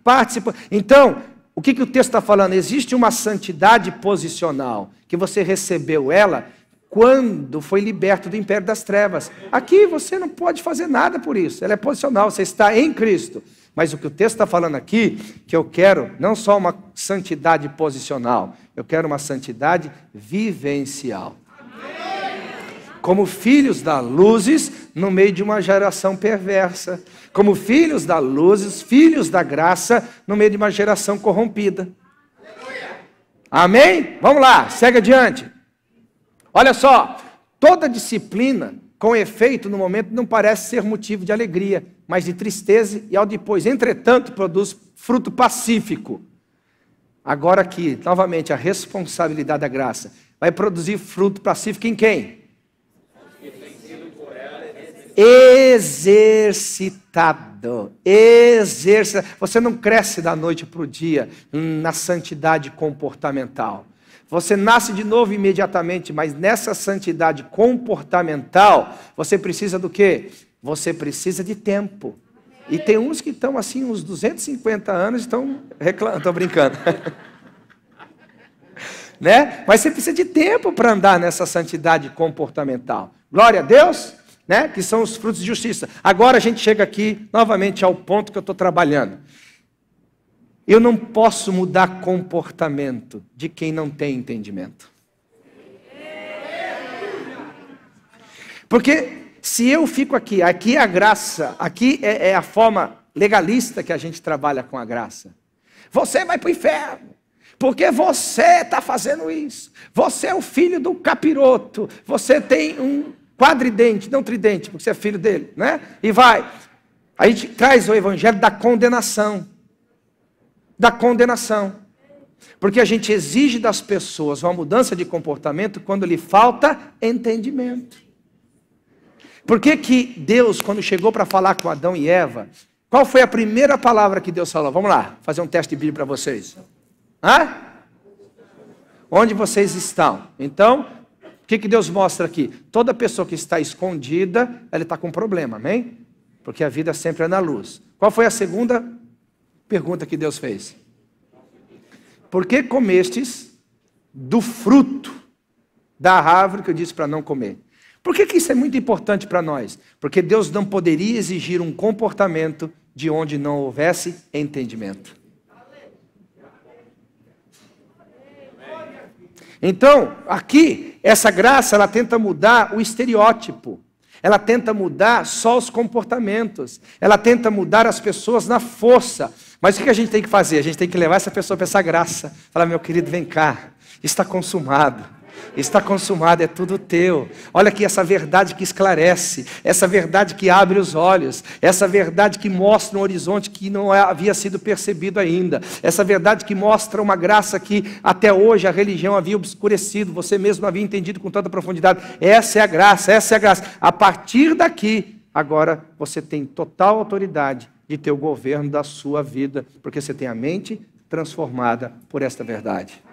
Então, o que o texto está falando? Existe uma santidade posicional, que você recebeu ela quando foi liberto do império das trevas. Aqui você não pode fazer nada por isso, ela é posicional, você está em Cristo. Mas o que o texto está falando aqui, que eu quero não só uma santidade posicional, eu quero uma santidade vivencial. Como filhos da luzes no meio de uma geração perversa. Como filhos da luzes, filhos da graça no meio de uma geração corrompida. Amém? Vamos lá, segue adiante. Olha só, toda disciplina com efeito no momento não parece ser motivo de alegria, mas de tristeza e ao depois, entretanto, produz fruto pacífico. Agora aqui, novamente, a responsabilidade da graça vai produzir fruto pacífico em quem? Exercitado. Você não cresce da noite para o dia na santidade comportamental. Você nasce de novo imediatamente, mas nessa santidade comportamental, você precisa do quê? Você precisa de tempo. E tem uns que estão assim, uns 250 anos, estão reclamando, estou brincando. Né? Mas você precisa de tempo para andar nessa santidade comportamental. Glória a Deus. né? Que são os frutos de justiça. Agora a gente chega aqui novamente ao ponto que eu estou trabalhando. Eu não posso mudar comportamento de quem não tem entendimento. Porque se eu fico aqui é a graça, aqui é a forma legalista que a gente trabalha com a graça. Você vai para o inferno, porque você está fazendo isso. Você é o filho do capiroto, você tem um quadridente, não tridente, porque você é filho dele, né? E vai. A gente traz o evangelho da condenação. Da condenação. Porque a gente exige das pessoas uma mudança de comportamento quando lhe falta entendimento. Por que que Deus, quando chegou para falar com Adão e Eva, qual foi a primeira palavra que Deus falou? Vamos lá, fazer um teste de Bíblia para vocês. Hã? Onde vocês estão? Então, o que que Deus mostra aqui? Toda pessoa que está escondida, ela está com problema, amém? Porque a vida sempre é na luz. Qual foi a segunda pergunta que Deus fez? Por que comestes do fruto da árvore que eu disse para não comer? Por que que isso é muito importante para nós? Porque Deus não poderia exigir um comportamento de onde não houvesse entendimento. Então, aqui, essa graça, ela tenta mudar o estereótipo. Ela tenta mudar só os comportamentos. Ela tenta mudar as pessoas na força. Mas o que a gente tem que fazer? A gente tem que levar essa pessoa para essa graça. Falar, meu querido, vem cá. Está consumado. Está consumado, é tudo teu. Olha aqui essa verdade que esclarece, essa verdade que abre os olhos, essa verdade que mostra um horizonte que não havia sido percebido ainda, essa verdade que mostra uma graça que até hoje a religião havia obscurecido, você mesmo não havia entendido com tanta profundidade. Essa é a graça, essa é a graça. A partir daqui, agora você tem total autoridade de ter o governo da sua vida, porque você tem a mente transformada por esta verdade.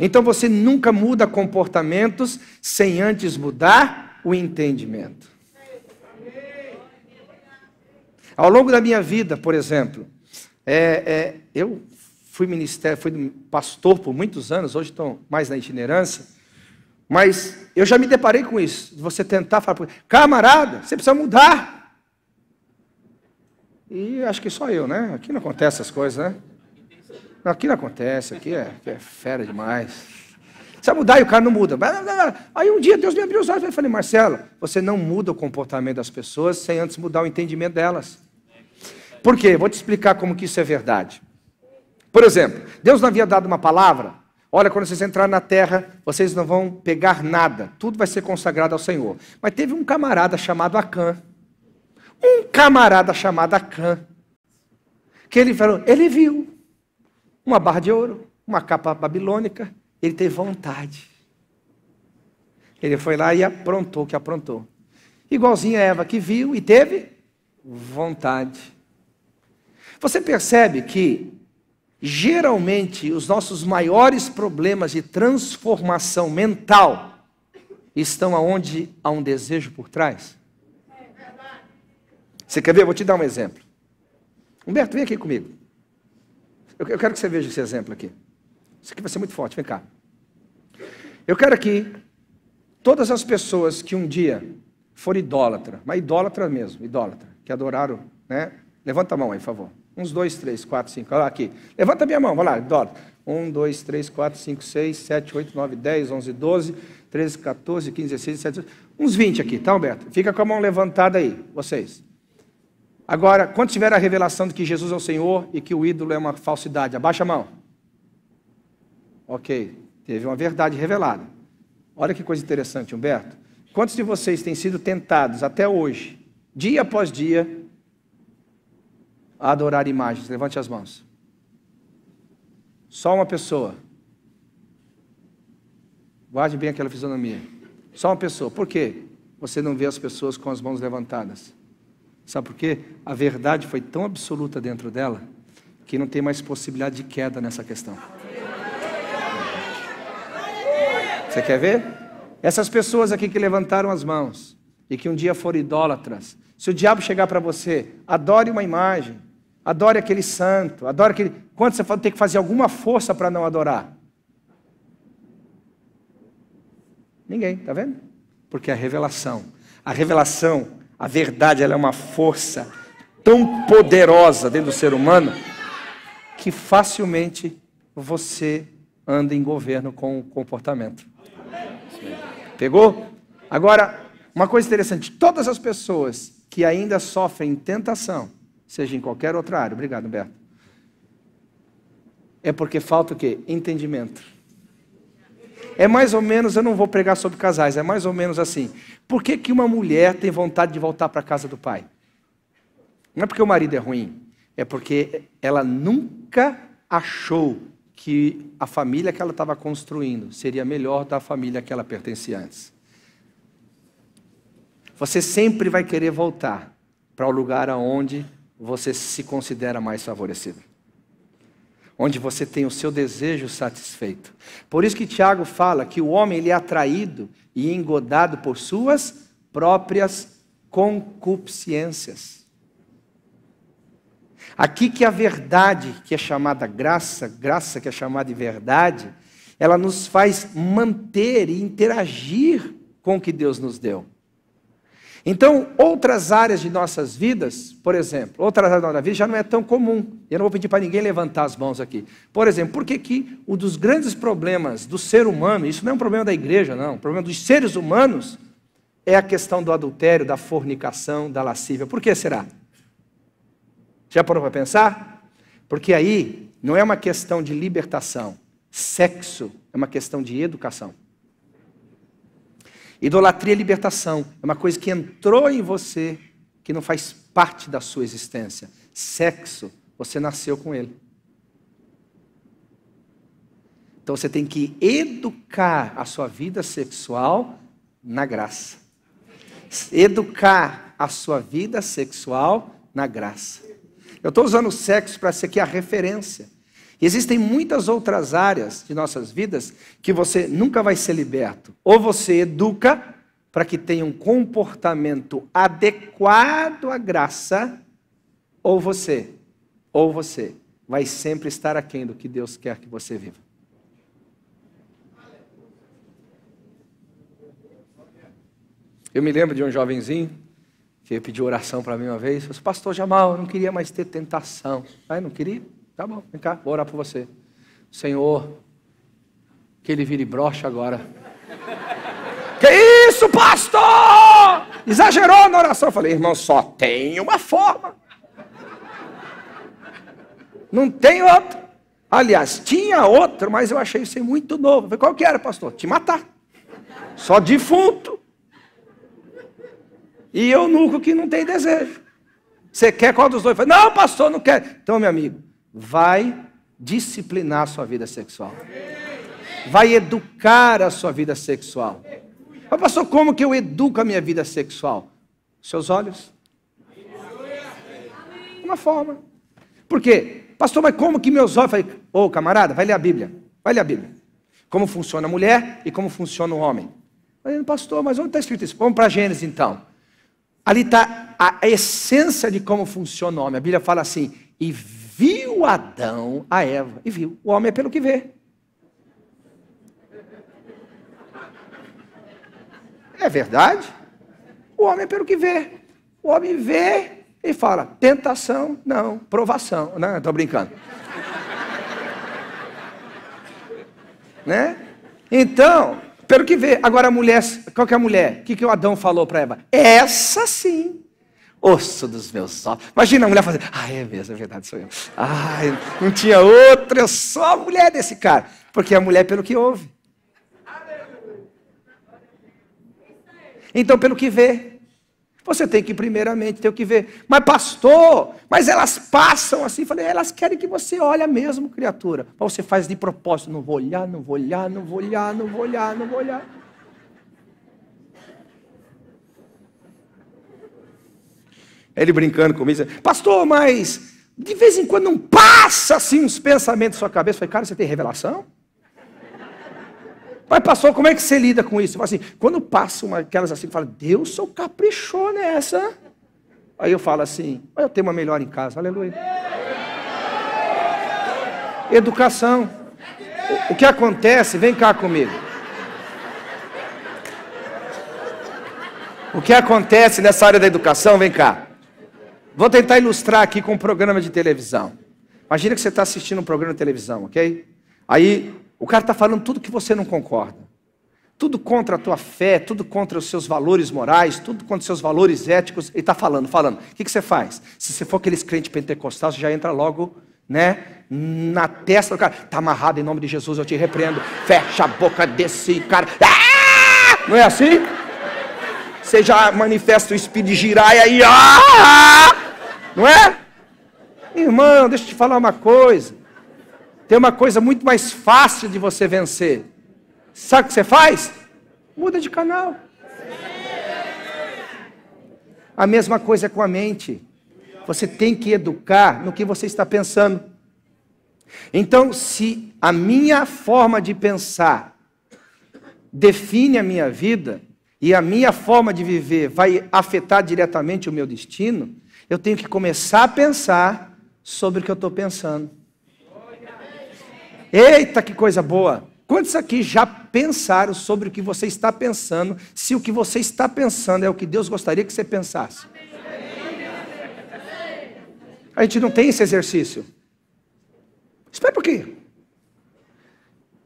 Então você nunca muda comportamentos sem antes mudar o entendimento. Ao longo da minha vida, por exemplo, eu fui pastor por muitos anos, hoje estou mais na itinerância, mas eu já me deparei com isso, de você tentar falar, camarada, você precisa mudar. E acho que só eu, né? Aqui não acontece essas coisas, né? Aqui não acontece, aqui é fera demais. Precisa mudar e o cara não muda. Aí um dia Deus me abriu os olhos e falei, Marcelo, você não muda o comportamento das pessoas sem antes mudar o entendimento delas. Por quê? Vou te explicar como que isso é verdade. Por exemplo, Deus não havia dado uma palavra? Olha, quando vocês entrarem na terra, vocês não vão pegar nada. Tudo vai ser consagrado ao Senhor. Mas teve um camarada chamado Acã. Que ele falou, ele viu uma barra de ouro, uma capa babilônica, ele teve vontade. Ele foi lá e aprontou o que aprontou. Igualzinho a Eva que viu e teve vontade. Você percebe que, geralmente, os nossos maiores problemas de transformação mental estão aonde há um desejo por trás? Você quer ver? Eu vou te dar um exemplo. Humberto, vem aqui comigo. Eu quero que você veja esse exemplo aqui. Isso aqui vai ser muito forte, vem cá. Eu quero aqui todas as pessoas que um dia foram idólatra, mas idólatra mesmo, idólatra, que adoraram, né? Levanta a mão aí, por favor. 1, 2, 3, 4, 5, olha lá aqui. Levanta a minha mão, vai lá, idólatra. 1, 2, 3, 4, 5, 6, 7, 8, 9, 10, 11, 12, 13, 14, 15, 16, 17, uns 20 aqui, tá, Humberto? Fica com a mão levantada aí, vocês. Agora, quando tiver a revelação de que Jesus é o Senhor e que o ídolo é uma falsidade, abaixa a mão. Ok, teve uma verdade revelada. Olha que coisa interessante, Humberto. Quantos de vocês têm sido tentados até hoje, dia após dia, a adorar imagens? Levante as mãos. Só uma pessoa. Guarde bem aquela fisionomia. Só uma pessoa. Por quê? Você não vê as pessoas com as mãos levantadas. Sabe por quê? A verdade foi tão absoluta dentro dela que não tem mais possibilidade de queda nessa questão. Você quer ver? Essas pessoas aqui que levantaram as mãos e que um dia foram idólatras, se o diabo chegar para você, adore uma imagem, adore aquele santo, adore aquele... Quanto você tem que fazer alguma força para não adorar? Ninguém, tá vendo? Porque a A revelação, a verdade, ela é uma força tão poderosa dentro do ser humano que facilmente você anda em governo com o comportamento. Pegou? Agora, uma coisa interessante, todas as pessoas que ainda sofrem tentação, seja em qualquer outra área, obrigado, Humberto, é porque falta o quê? Entendimento. É mais ou menos, eu não vou pregar sobre casais, é mais ou menos assim. Por que que uma mulher tem vontade de voltar para a casa do pai? Não é porque o marido é ruim, é porque ela nunca achou que a família que ela estava construindo seria melhor da família que ela pertencia antes. Você sempre vai querer voltar para o lugar onde você se considera mais favorecido, onde você tem o seu desejo satisfeito. Por isso que Tiago fala que o homem ele é atraído e engodado por suas próprias concupiscências. Aqui que a verdade, que é chamada graça, graça que é chamada de verdade, ela nos faz manter e interagir com o que Deus nos deu. Então, outras áreas de nossas vidas, por exemplo, outras áreas da nossa vida já não é tão comum. Eu não vou pedir para ninguém levantar as mãos aqui. Por exemplo, por que um dos grandes problemas do ser humano, isso não é um problema da igreja, não, o problema dos seres humanos é a questão do adultério, da fornicação, da lascívia. Por que será? Já parou para pensar? Porque aí não é uma questão de libertação. Sexo é uma questão de educação. Idolatria é libertação. É uma coisa que entrou em você, que não faz parte da sua existência. Sexo, você nasceu com ele. Então você tem que educar a sua vida sexual na graça. Educar a sua vida sexual na graça. Eu estou usando o sexo para ser aqui a referência. E existem muitas outras áreas de nossas vidas que você nunca vai ser liberto. Ou você educa para que tenha um comportamento adequado à graça, ou você vai sempre estar aquém do que Deus quer que você viva. Eu me lembro de um jovenzinho que pediu oração para mim uma vez. Eu disse, pastor Jamal, eu não queria mais ter tentação. Aí não queria? Tá bom, vem cá, vou orar por você. Senhor, que ele vire broxa agora. Que isso, pastor? Exagerou na oração. Eu falei, irmão, só tem uma forma. Não tem outra. Aliás, tinha outra, mas eu achei isso muito novo. Eu falei, qual que era, pastor? Te matar. Só defunto. E eunuco que não tem desejo. Você quer qual dos dois? Eu falei, não, pastor, não quero. Então, meu amigo, vai disciplinar a sua vida sexual. Vai educar a sua vida sexual. Mas, pastor, como que eu educo a minha vida sexual? Seus olhos. Uma forma. Por quê? Pastor, mas como que meus olhos... Eu falei, ô camarada, vai ler a Bíblia. Vai ler a Bíblia. Como funciona a mulher e como funciona o homem. Eu falei, pastor, mas onde está escrito isso? Vamos para Gênesis então. Ali está a essência de como funciona o homem. A Bíblia fala assim, e viu Adão a Eva. E viu. O homem é pelo que vê. É verdade? O homem é pelo que vê. O homem vê e fala, tentação, não, provação. Não, estou brincando. Né? Então, pelo que vê. Agora a mulher, qual que é a mulher? O que o Adão falou para Eva? Essa sim. Osso dos meus olhos. Imagina a mulher fazendo, é mesmo, é verdade, sou eu. Não tinha outra, eu sou a mulher desse cara. Porque a mulher pelo que ouve. Então, pelo que vê. Você tem que primeiramente ter o que ver. Mas pastor, mas elas passam assim. Falei, elas querem que você olhe mesmo, criatura. Mas você faz de propósito. Não vou olhar, não vou olhar, não vou olhar, não vou olhar, não vou olhar. Ele brincando comigo, pastor, mas de vez em quando não passa assim uns pensamentos na sua cabeça. Eu falei, cara, você tem revelação? Mas pastor, como é que você lida com isso? Eu falo assim, quando passam aquelas assim, fala, Deus só caprichou nessa. Aí eu falo assim, eu tenho uma melhor em casa, aleluia. Educação. O que acontece, vem cá comigo. O que acontece nessa área da educação, vem cá. Vou tentar ilustrar aqui com um programa de televisão. Imagina que você está assistindo um programa de televisão, ok? Aí o cara está falando tudo que você não concorda. Tudo contra a tua fé, tudo contra os seus valores morais, tudo contra os seus valores éticos. Ele está falando. O que você faz? Se você for aqueles crentes pentecostais, você já entra logo, né, na testa do cara. Está amarrado em nome de Jesus, eu te repreendo. Fecha a boca desse cara. Ah! Não é assim? Você já manifesta o espírito de girar e aí... Ah! Não é? Irmão, deixa eu te falar uma coisa. Tem uma coisa muito mais fácil de você vencer. Sabe o que você faz? Muda de canal. A mesma coisa é com a mente. Você tem que educar no que você está pensando. Então, se a minha forma de pensar define a minha vida e a minha forma de viver vai afetar diretamente o meu destino, eu tenho que começar a pensar sobre o que eu estou pensando. Eita, que coisa boa! Quantos aqui já pensaram sobre o que você está pensando, se o que você está pensando é o que Deus gostaria que você pensasse? A gente não tem esse exercício. Espera um pouquinho.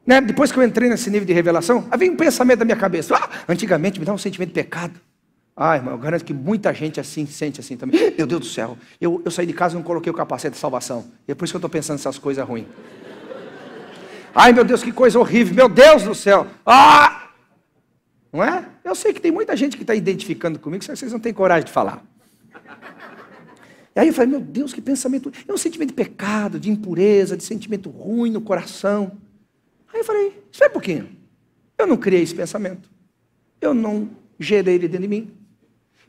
Né? Depois que eu entrei nesse nível de revelação, havia um pensamento da minha cabeça. Antigamente me dava um sentimento de pecado. Irmão, eu garanto que muita gente assim sente assim também. Meu Deus do céu, eu saí de casa e não coloquei o capacete de salvação. E é por isso que eu estou pensando essas coisas ruins. Ai, meu Deus, que coisa horrível. Meu Deus do céu. Não é? Eu sei que tem muita gente que está identificando comigo, só que vocês não têm coragem de falar. E aí eu falei, meu Deus, que pensamento. É um sentimento de pecado, de impureza, de sentimento ruim no coração. Aí eu falei, espera um pouquinho. Eu não criei esse pensamento. Eu não gerei ele dentro de mim.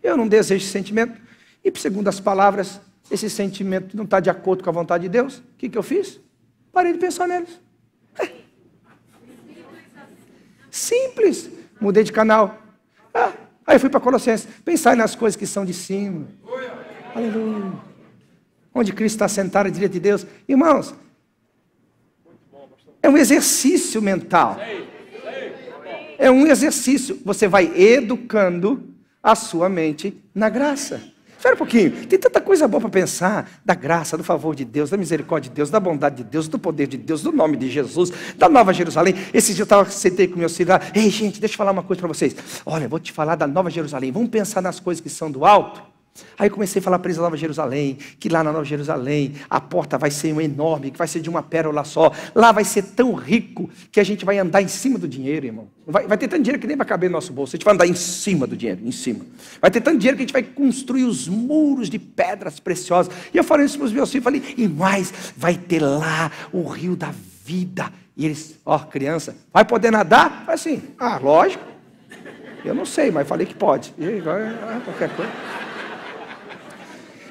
Eu não desejo esse sentimento. E segundo as palavras, esse sentimento não está de acordo com a vontade de Deus. O que eu fiz? Parei de pensar neles. Simples. Mudei de canal. Aí fui para Colossenses. Pensar nas coisas que são de cima. Aleluia. Onde Cristo está sentado à direita de Deus. Irmãos, é um exercício mental. É um exercício. Você vai educando a sua mente na graça. Espera um pouquinho. Tem tanta coisa boa para pensar. Da graça, do favor de Deus, da misericórdia de Deus, da bondade de Deus, do poder de Deus, do nome de Jesus, da Nova Jerusalém. Esse dia eu sentei com meus filhos lá. Ei, gente, deixa eu falar uma coisa para vocês. Olha, eu vou te falar da Nova Jerusalém. Vamos pensar nas coisas que são do alto? Aí comecei a falar para eles da Nova Jerusalém, que lá na Nova Jerusalém a porta vai ser enorme, que vai ser de uma pérola só. Lá vai ser tão rico que a gente vai andar em cima do dinheiro, irmão. Vai ter tanto dinheiro que nem vai caber no nosso bolso. A gente vai andar em cima do dinheiro, em cima. Vai ter tanto dinheiro que a gente vai construir os muros de pedras preciosas. E eu falei isso para os meus filhos, falei, e mais, vai ter lá o rio da vida. E eles, criança, vai poder nadar? Falei assim, lógico. Eu não sei, mas falei que pode. E qualquer coisa.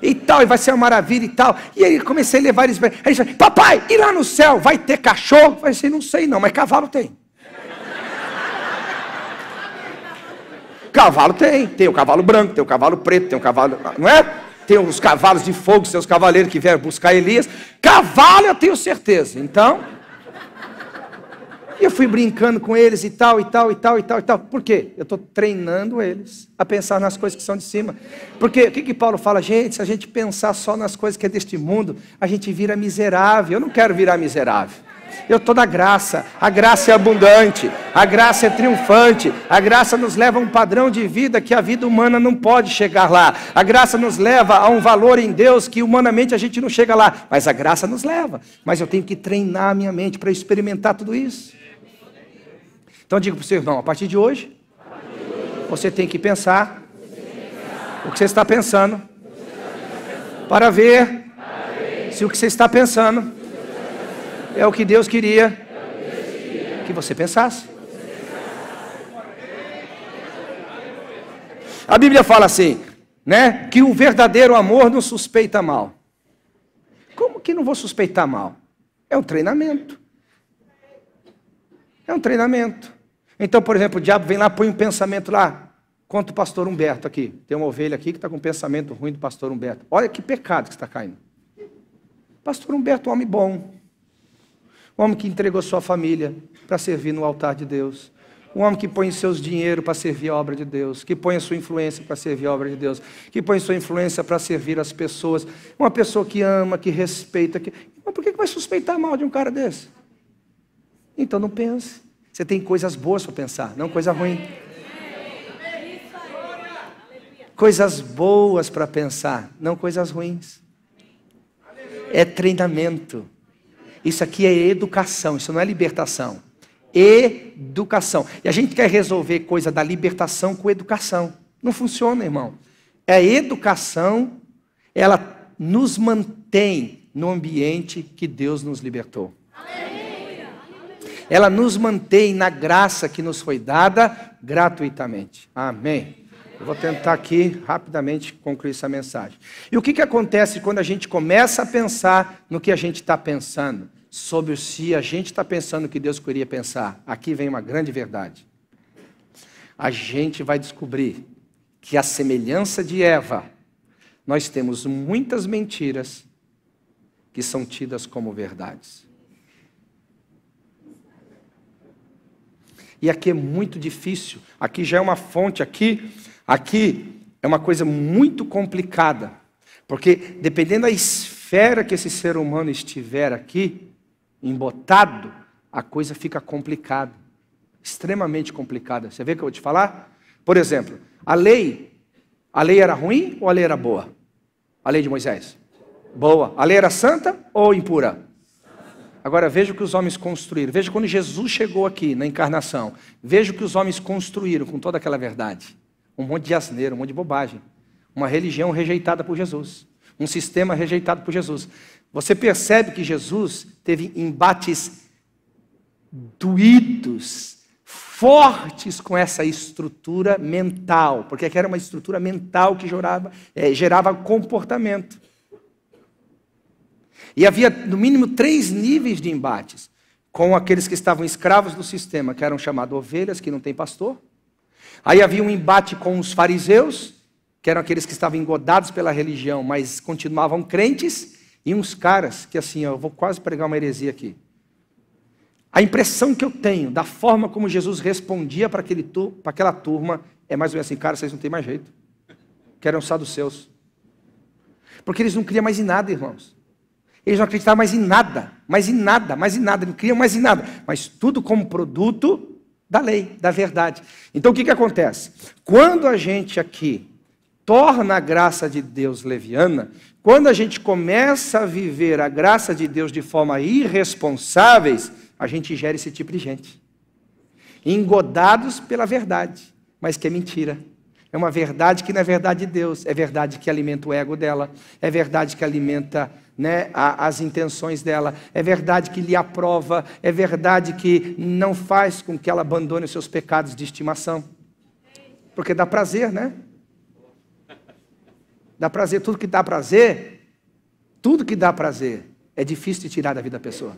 E tal, e vai ser uma maravilha e tal. E aí comecei a levar eles. Aí eles falaram, papai, e lá no céu vai ter cachorro? Eu falei assim, não sei não, mas cavalo tem. Cavalo tem o cavalo branco, tem o cavalo preto, tem o cavalo, não é? Tem os cavalos de fogo, seus cavaleiros que vieram buscar Elias. Cavalo eu tenho certeza, então... E eu fui brincando com eles e tal. Por quê? Eu estou treinando eles a pensar nas coisas que são de cima. Porque o que Paulo fala? Gente, se a gente pensar só nas coisas que é deste mundo, a gente vira miserável. Eu não quero virar miserável. Eu estou na graça. A graça é abundante. A graça é triunfante. A graça nos leva a um padrão de vida que a vida humana não pode chegar lá. A graça nos leva a um valor em Deus que humanamente a gente não chega lá. Mas a graça nos leva. Mas eu tenho que treinar a minha mente para experimentar tudo isso. Então digo para o seu irmão, a partir de hoje, você tem que pensar o que você está pensando, para ver se o que você está pensando é o que Deus queria que você pensasse. A Bíblia fala assim, né, que o verdadeiro amor não suspeita mal. Como que não vou suspeitar mal? É um treinamento. É um treinamento. Então, por exemplo, o diabo vem lá, põe um pensamento lá, contra o pastor Humberto aqui. Tem uma ovelha aqui que está com um pensamento ruim do pastor Humberto. Olha que pecado que está caindo. Pastor Humberto, um homem bom. Um homem que entregou sua família para servir no altar de Deus. Um homem que põe seus dinheiro para servir a obra de Deus, que põe a sua influência para servir a obra de Deus, que põe a sua influência para servir as pessoas. Uma pessoa que ama, que respeita. Mas por que vai suspeitar mal de um cara desse? Então não pense. Você tem coisas boas para pensar, não coisa ruim. Coisas boas para pensar, não coisas ruins. É treinamento. Isso aqui é educação, isso não é libertação. Educação. E a gente quer resolver coisa da libertação com educação. Não funciona, irmão. A educação, ela nos mantém no ambiente que Deus nos libertou. Ela nos mantém na graça que nos foi dada gratuitamente. Amém. Eu vou tentar aqui rapidamente concluir essa mensagem. E o que acontece quando a gente começa a pensar no que a gente está pensando? Sobre se a gente está pensando o que Deus queria pensar. Aqui vem uma grande verdade. A gente vai descobrir que a semelhança de Eva, nós temos muitas mentiras que são tidas como verdades. E aqui é muito difícil. Aqui já é uma fonte, aqui é uma coisa muito complicada. Porque dependendo da esfera que esse ser humano estiver aqui, embotado, a coisa fica complicada. Extremamente complicada. Você vê o que eu vou te falar? Por exemplo, a lei era ruim ou a lei era boa? A lei de Moisés? Boa. A lei era santa ou impura? Agora veja o que os homens construíram. Veja quando Jesus chegou aqui na encarnação. Veja o que os homens construíram com toda aquela verdade. Um monte de asneira, um monte de bobagem. Uma religião rejeitada por Jesus. Um sistema rejeitado por Jesus. Você percebe que Jesus teve embates doídos, fortes com essa estrutura mental. Porque era uma estrutura mental que gerava comportamento. E havia, no mínimo, 3 níveis de embates. Com aqueles que estavam escravos do sistema, que eram chamados ovelhas, que não tem pastor. Aí havia um embate com os fariseus, que eram aqueles que estavam engodados pela religião, mas continuavam crentes. E uns caras que assim, eu vou quase pregar uma heresia aqui. A impressão que eu tenho da forma como Jesus respondia para aquela turma é mais ou menos assim, cara, vocês não têm mais jeito. Que eram saduceus. Porque eles não criam mais em nada, irmãos. Eles não acreditavam mais em nada, não criam mais em nada. Mas tudo como produto da lei, da verdade. Então o que acontece? Quando a gente aqui torna a graça de Deus leviana, quando a gente começa a viver a graça de Deus de forma irresponsáveis, a gente gera esse tipo de gente. Engodados pela verdade, mas que é mentira. É uma verdade que não é verdade de Deus, é verdade que alimenta o ego dela, é verdade que alimenta, né, as intenções dela, é verdade que lhe aprova, é verdade que não faz com que ela abandone os seus pecados de estimação. Porque dá prazer, né? Dá prazer, tudo que dá prazer é difícil de tirar da vida da pessoa.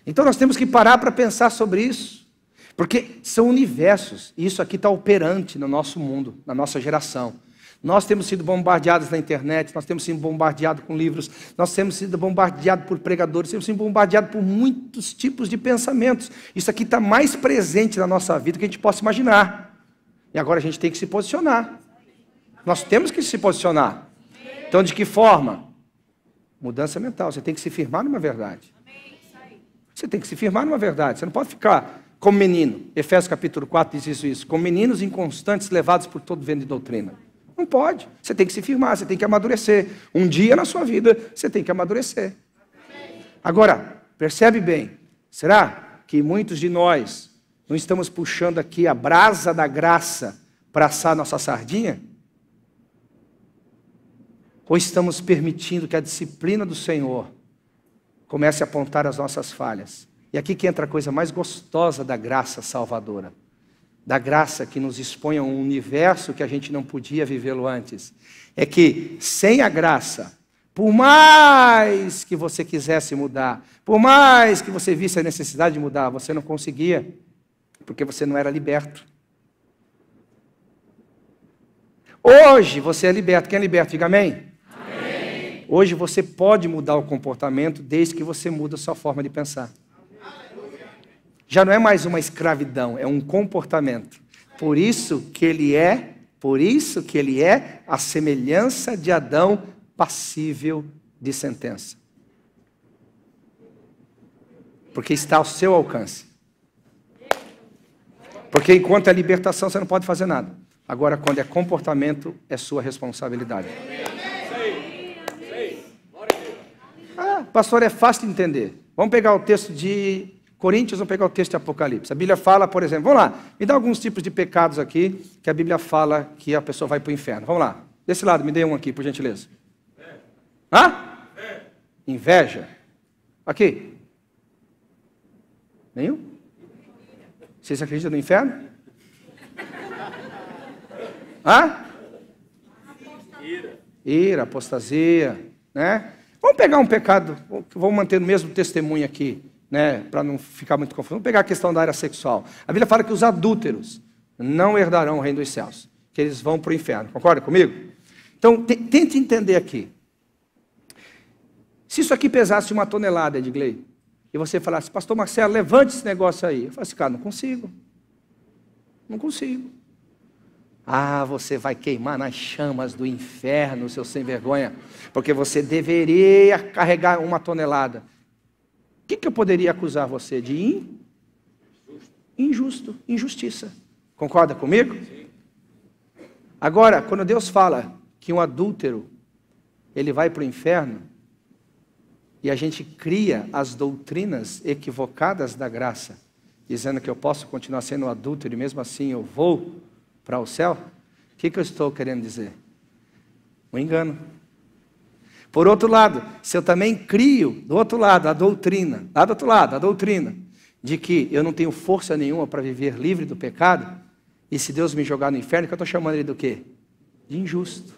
Então nós temos que parar para pensar sobre isso, porque são universos, e isso aqui está operante no nosso mundo, na nossa geração. Nós temos sido bombardeados na internet, nós temos sido bombardeados com livros, nós temos sido bombardeados por pregadores, temos sido bombardeados por muitos tipos de pensamentos. Isso aqui está mais presente na nossa vida do que a gente possa imaginar. E agora a gente tem que se posicionar. Nós temos que se posicionar. Então, de que forma? Mudança mental, você tem que se firmar numa verdade. Você tem que se firmar numa verdade, você não pode ficar como menino. Efésios capítulo 4 diz isso, como meninos inconstantes levados por todo vento de doutrina. Não pode, você tem que se firmar, você tem que amadurecer. Um dia na sua vida, você tem que amadurecer. Agora, percebe bem, será que muitos de nós não estamos puxando aqui a brasa da graça para assar nossa sardinha? Ou estamos permitindo que a disciplina do Senhor comece a apontar as nossas falhas? E aqui que entra a coisa mais gostosa da graça salvadora. Da graça que nos expõe a um universo que a gente não podia vivê-lo antes. É que sem a graça, por mais que você quisesse mudar, por mais que você visse a necessidade de mudar, você não conseguia, porque você não era liberto. Hoje você é liberto. Quem é liberto? Diga amém. Amém. Hoje você pode mudar o comportamento desde que você muda a sua forma de pensar. Já não é mais uma escravidão, é um comportamento. Por isso que ele é a semelhança de Adão, passível de sentença. Porque está ao seu alcance. Porque enquanto é libertação, você não pode fazer nada. Agora, quando é comportamento, é sua responsabilidade. Pastor, é fácil de entender. Vamos pegar o texto de Coríntios, vamos pegar o texto de Apocalipse. A Bíblia fala, por exemplo, vamos lá, me dá alguns tipos de pecados aqui, que a Bíblia fala que a pessoa vai para o inferno. Vamos lá, desse lado, me dê um aqui, por gentileza. Inveja. Aqui. Nenhum? Vocês acreditam no inferno? Ira, apostasia, né? Vamos pegar um pecado, vamos manter o mesmo testemunho aqui, né? Para não ficar muito confuso. Vamos pegar a questão da área sexual. A Bíblia fala que os adúlteros não herdarão o reino dos céus, que eles vão para o inferno. Concorda comigo? Então, tente entender aqui. Se isso aqui pesasse 1 tonelada, Edgley, e você falasse, pastor Marcelo, levante esse negócio aí. Eu falo assim, cara, não consigo. Não consigo. Você vai queimar nas chamas do inferno, seu sem vergonha, porque você deveria carregar 1 tonelada. O que eu poderia acusar você? De injustiça. Concorda comigo? Agora, quando Deus fala que um adúltero, ele vai para o inferno, e a gente cria as doutrinas equivocadas da graça, dizendo que eu posso continuar sendo um adúltero e mesmo assim eu vou para o céu, o que eu estou querendo dizer? Um engano. Por outro lado, se eu também crio, do outro lado, a doutrina, lá do outro lado, a doutrina, de que eu não tenho força nenhuma para viver livre do pecado, e se Deus me jogar no inferno, que eu estou chamando ele do quê? De injusto.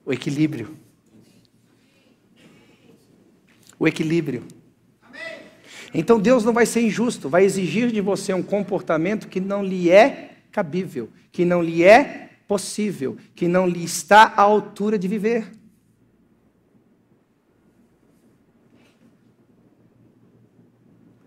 O equilíbrio. O equilíbrio. Então Deus não vai ser injusto, vai exigir de você um comportamento que não lhe é cabível, que não lhe é possível, que não lhe está à altura de viver.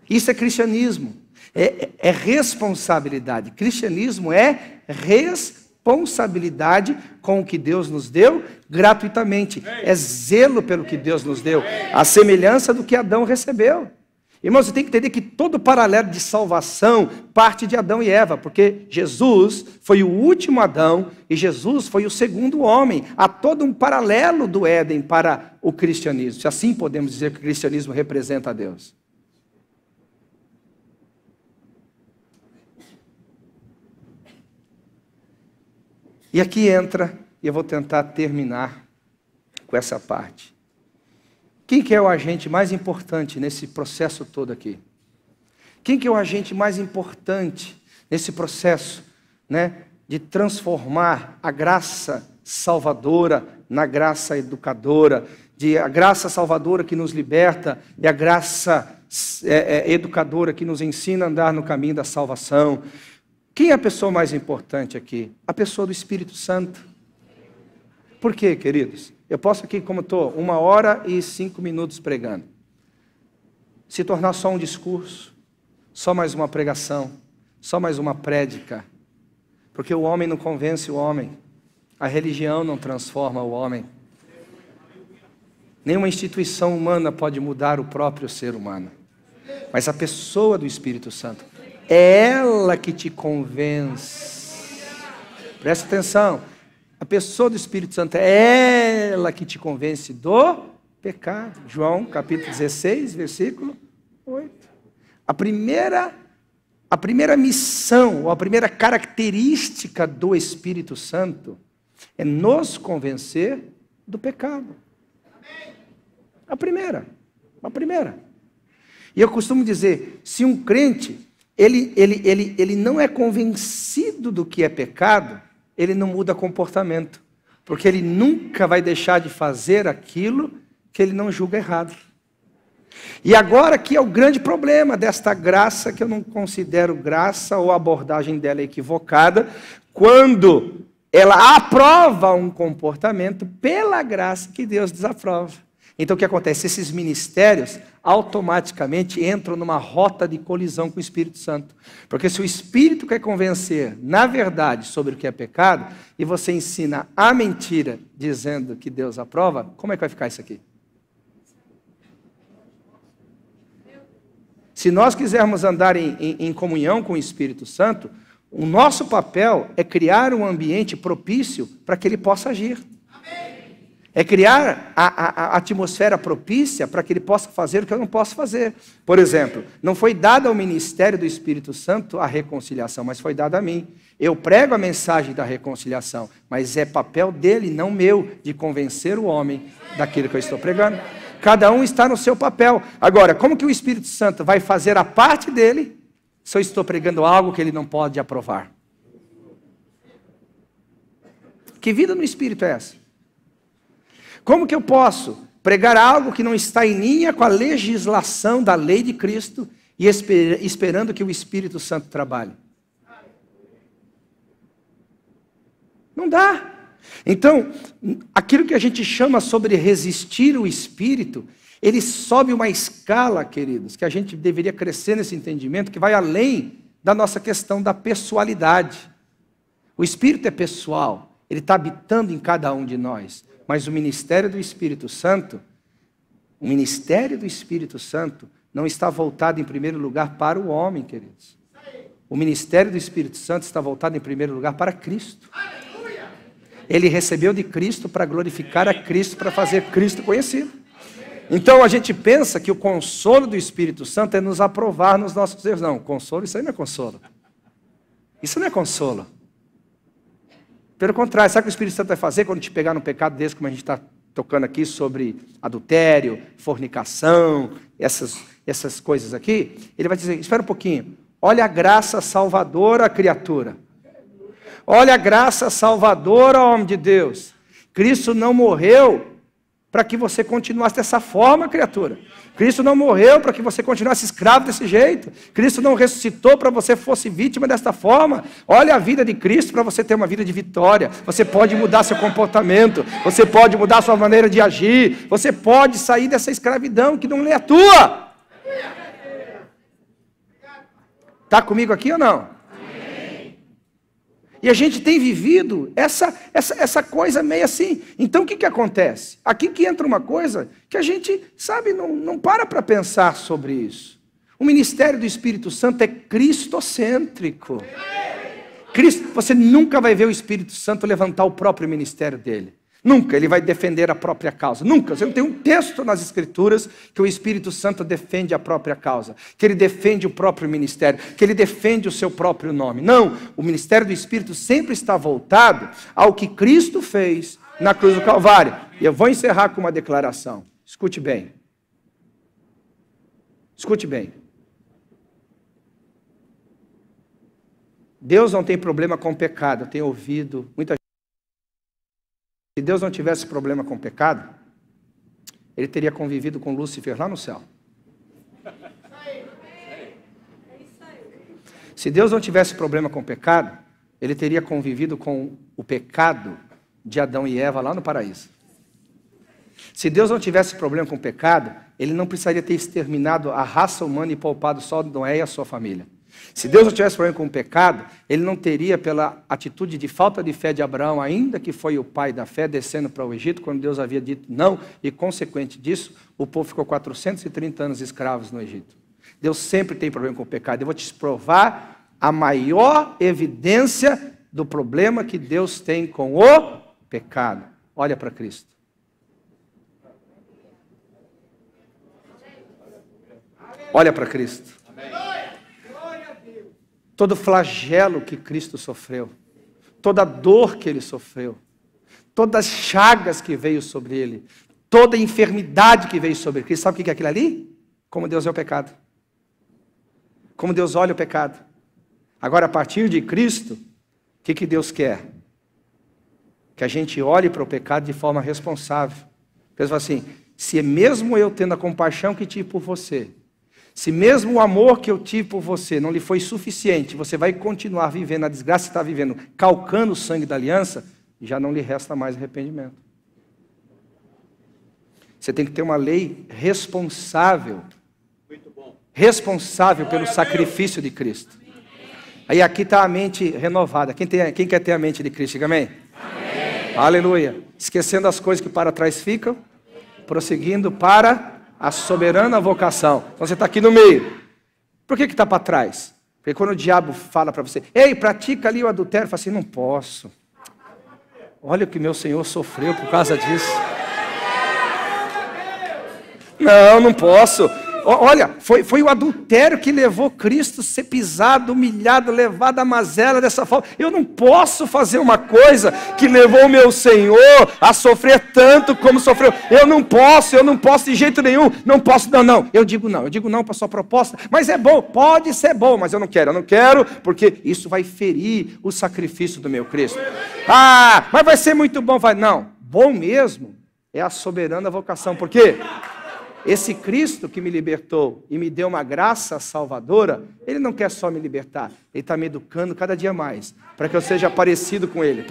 Isso é cristianismo, é responsabilidade. Cristianismo é responsabilidade com o que Deus nos deu gratuitamente. É zelo pelo que Deus nos deu, a semelhança do que Adão recebeu. Irmãos, você tem que entender que todo o paralelo de salvação parte de Adão e Eva, porque Jesus foi o último Adão e Jesus foi o segundo homem. Há todo um paralelo do Éden para o cristianismo. Se assim podemos dizer que o cristianismo representa a Deus. E aqui entra, e eu vou tentar terminar com essa parte. Quem que é o agente mais importante nesse processo todo aqui? Quem que é o agente mais importante nesse processo, né, de transformar a graça salvadora na graça educadora, a graça salvadora que nos liberta e a graça educadora que nos ensina a andar no caminho da salvação? Quem é a pessoa mais importante aqui? A pessoa do Espírito Santo. Por quê, queridos? Eu posso aqui, como estou, 1 hora e 5 minutos pregando, se tornar só um discurso, só mais uma pregação, só mais uma prédica, porque o homem não convence o homem, a religião não transforma o homem, nenhuma instituição humana pode mudar o próprio ser humano, mas a pessoa do Espírito Santo, é ela que te convence. Presta atenção. A pessoa do Espírito Santo é ela que te convence do pecado. João, capítulo 16, versículo 8. A primeira missão, ou a primeira característica do Espírito Santo é nos convencer do pecado. A primeira. E eu costumo dizer, se um crente, ele não é convencido do que é pecado, ele não muda comportamento, porque ele nunca vai deixar de fazer aquilo que ele não julga errado. E agora aqui é o grande problema desta graça, que eu não considero graça, ou a abordagem dela é equivocada, quando ela aprova um comportamento pela graça que Deus desaprova. Então o que acontece? Esses ministérios automaticamente entram numa rota de colisão com o Espírito Santo. Porque se o Espírito quer convencer, na verdade, sobre o que é pecado, e você ensina a mentira dizendo que Deus aprova, como é que vai ficar isso aqui? Se nós quisermos andar em comunhão com o Espírito Santo, o nosso papel é criar um ambiente propício para que ele possa agir. É criar a atmosfera propícia para que ele possa fazer o que eu não posso fazer. Por exemplo, não foi dado ao ministério do Espírito Santo a reconciliação, mas foi dado a mim. Eu prego a mensagem da reconciliação, mas é papel dele, não meu, de convencer o homem daquilo que eu estou pregando. Cada um está no seu papel. Agora, como que o Espírito Santo vai fazer a parte dele se eu estou pregando algo que ele não pode aprovar? Que vida no Espírito é essa? Como que eu posso pregar algo que não está em linha com a legislação da lei de Cristo e esperando que o Espírito Santo trabalhe? Não dá. Então, aquilo que a gente chama sobre resistir o Espírito, ele sobe uma escala, queridos, que a gente deveria crescer nesse entendimento, que vai além da nossa questão da pessoalidade. O Espírito é pessoal, ele está habitando em cada um de nós. Mas o ministério do Espírito Santo, não está voltado em primeiro lugar para o homem, queridos. O ministério do Espírito Santo está voltado em primeiro lugar para Cristo. Ele recebeu de Cristo para glorificar a Cristo, para fazer Cristo conhecido. Então a gente pensa que o consolo do Espírito Santo é nos aprovar nos nossos erros. Não, consolo, isso aí não é consolo. Isso não é consolo. Pelo contrário, sabe o que o Espírito Santo vai fazer quando te pegar num pecado desse, como a gente está tocando aqui sobre adultério, fornicação, essas coisas aqui? Ele vai dizer, espera um pouquinho, olha a graça salvadora, criatura. Olha a graça salvadora, homem de Deus. Cristo não morreu para que você continuasse dessa forma, criatura. Cristo não morreu para que você continuasse escravo desse jeito. Cristo não ressuscitou para que você fosse vítima desta forma. Olha a vida de Cristo para você ter uma vida de vitória. Você pode mudar seu comportamento. Você pode mudar sua maneira de agir. Você pode sair dessa escravidão que não é tua. Está comigo aqui ou não? E a gente tem vivido essa coisa meio assim. Então o que acontece? Aqui que entra uma coisa que a gente, sabe, não para pensar sobre isso. O ministério do Espírito Santo é cristocêntrico. Você nunca vai ver o Espírito Santo levantar o próprio ministério dele. Nunca ele vai defender a própria causa. Nunca. Você não tem um texto nas Escrituras que o Espírito Santo defende a própria causa, que ele defende o próprio ministério, que ele defende o seu próprio nome. Não. O ministério do Espírito sempre está voltado ao que Cristo fez na cruz do Calvário. E eu vou encerrar com uma declaração. Escute bem. Escute bem. Deus não tem problema com o pecado. Eu tenho ouvido muita gente. Se Deus não tivesse problema com o pecado, ele teria convivido com Lúcifer lá no céu. Se Deus não tivesse problema com o pecado, ele teria convivido com o pecado de Adão e Eva lá no paraíso. Se Deus não tivesse problema com o pecado, ele não precisaria ter exterminado a raça humana e poupado só Noé e a sua família. Se Deus não tivesse problema com o pecado, ele não teria, pela atitude de falta de fé de Abraão, ainda que foi o pai da fé, descendo para o Egito, quando Deus havia dito não, e consequente disso, o povo ficou 430 anos escravos no Egito. Deus sempre tem problema com o pecado. Eu vou te provar a maior evidência do problema que Deus tem com o pecado. Olha para Cristo. Olha para Cristo. Todo flagelo que Cristo sofreu, toda dor que ele sofreu, todas as chagas que veio sobre ele, toda enfermidade que veio sobre Cristo, sabe o que é aquilo ali? Como Deus é o pecado. Como Deus olha o pecado. Agora, a partir de Cristo, o que Deus quer? Que a gente olhe para o pecado de forma responsável. Deus fala assim, se mesmo eu tendo a compaixão que tive por você, Se mesmo o amor que eu tive por você não lhe foi suficiente, você vai continuar vivendo a desgraça que está vivendo, calcando o sangue da aliança, já não lhe resta mais arrependimento. Você tem que ter uma lei responsável. Responsável pelo sacrifício de Cristo. Aí aqui está a mente renovada. Quem quer ter a mente de Cristo? Diga amém. Amém. Aleluia. Esquecendo as coisas que para trás ficam, prosseguindo para a soberana vocação. Então você está aqui no meio. Por que está para trás? Porque quando o diabo fala para você, ei, pratica ali o adultério, fala assim, não posso. Olha o que meu Senhor sofreu por causa disso. Não posso. Olha, foi o adultério que levou Cristo a ser pisado, humilhado, levado à mazela dessa forma. Eu não posso fazer uma coisa que levou o meu Senhor a sofrer tanto como sofreu. Eu não posso de jeito nenhum. Não posso, não. Eu digo não para a sua proposta. Mas é bom, pode ser bom, mas eu não quero, porque isso vai ferir o sacrifício do meu Cristo. Ah, mas vai ser muito bom. Não, bom mesmo é a soberana vocação. Por quê? Esse Cristo que me libertou e me deu uma graça salvadora, Ele não quer só me libertar, Ele está me educando cada dia mais, para que eu seja parecido com Ele,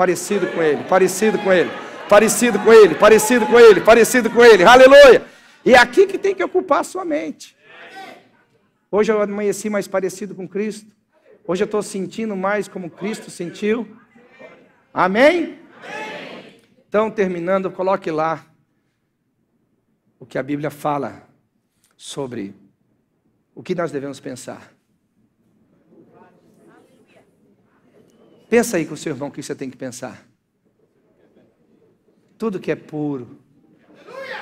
aleluia! E é aqui que tem que ocupar a sua mente. Hoje eu amanheci mais parecido com Cristo, hoje eu estou sentindo mais como Cristo sentiu, amém? Então, terminando, coloque lá o que a Bíblia fala sobre o que nós devemos pensar. Pensa aí com o seu irmão o que você tem que pensar. Tudo que é puro,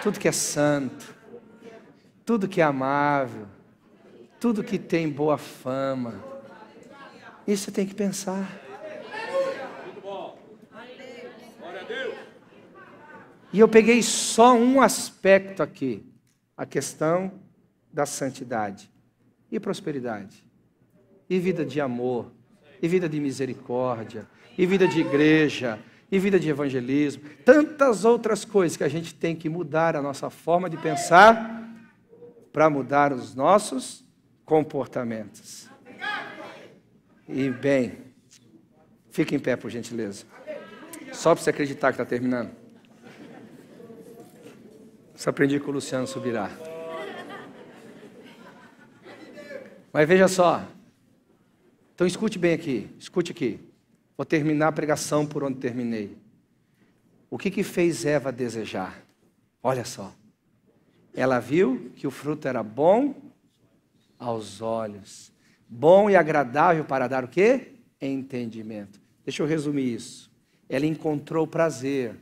tudo que é santo, tudo que é amável, tudo que tem boa fama, isso você tem que pensar. E eu peguei só um aspecto aqui, a questão da santidade e prosperidade, e vida de amor, e vida de misericórdia, e vida de igreja, e vida de evangelismo, tantas outras coisas que a gente tem que mudar a nossa forma de pensar para mudar os nossos comportamentos. E bem, fique em pé por gentileza, só para você acreditar que está terminando. Isso aprendi com o Luciano Subirá. Mas veja só. Então escute bem aqui. Escute aqui. Vou terminar a pregação por onde terminei. O que fez Eva desejar? Olha só. Ela viu que o fruto era bom aos olhos. Bom e agradável para dar o quê? Entendimento. Deixa eu resumir isso. Ela encontrou prazer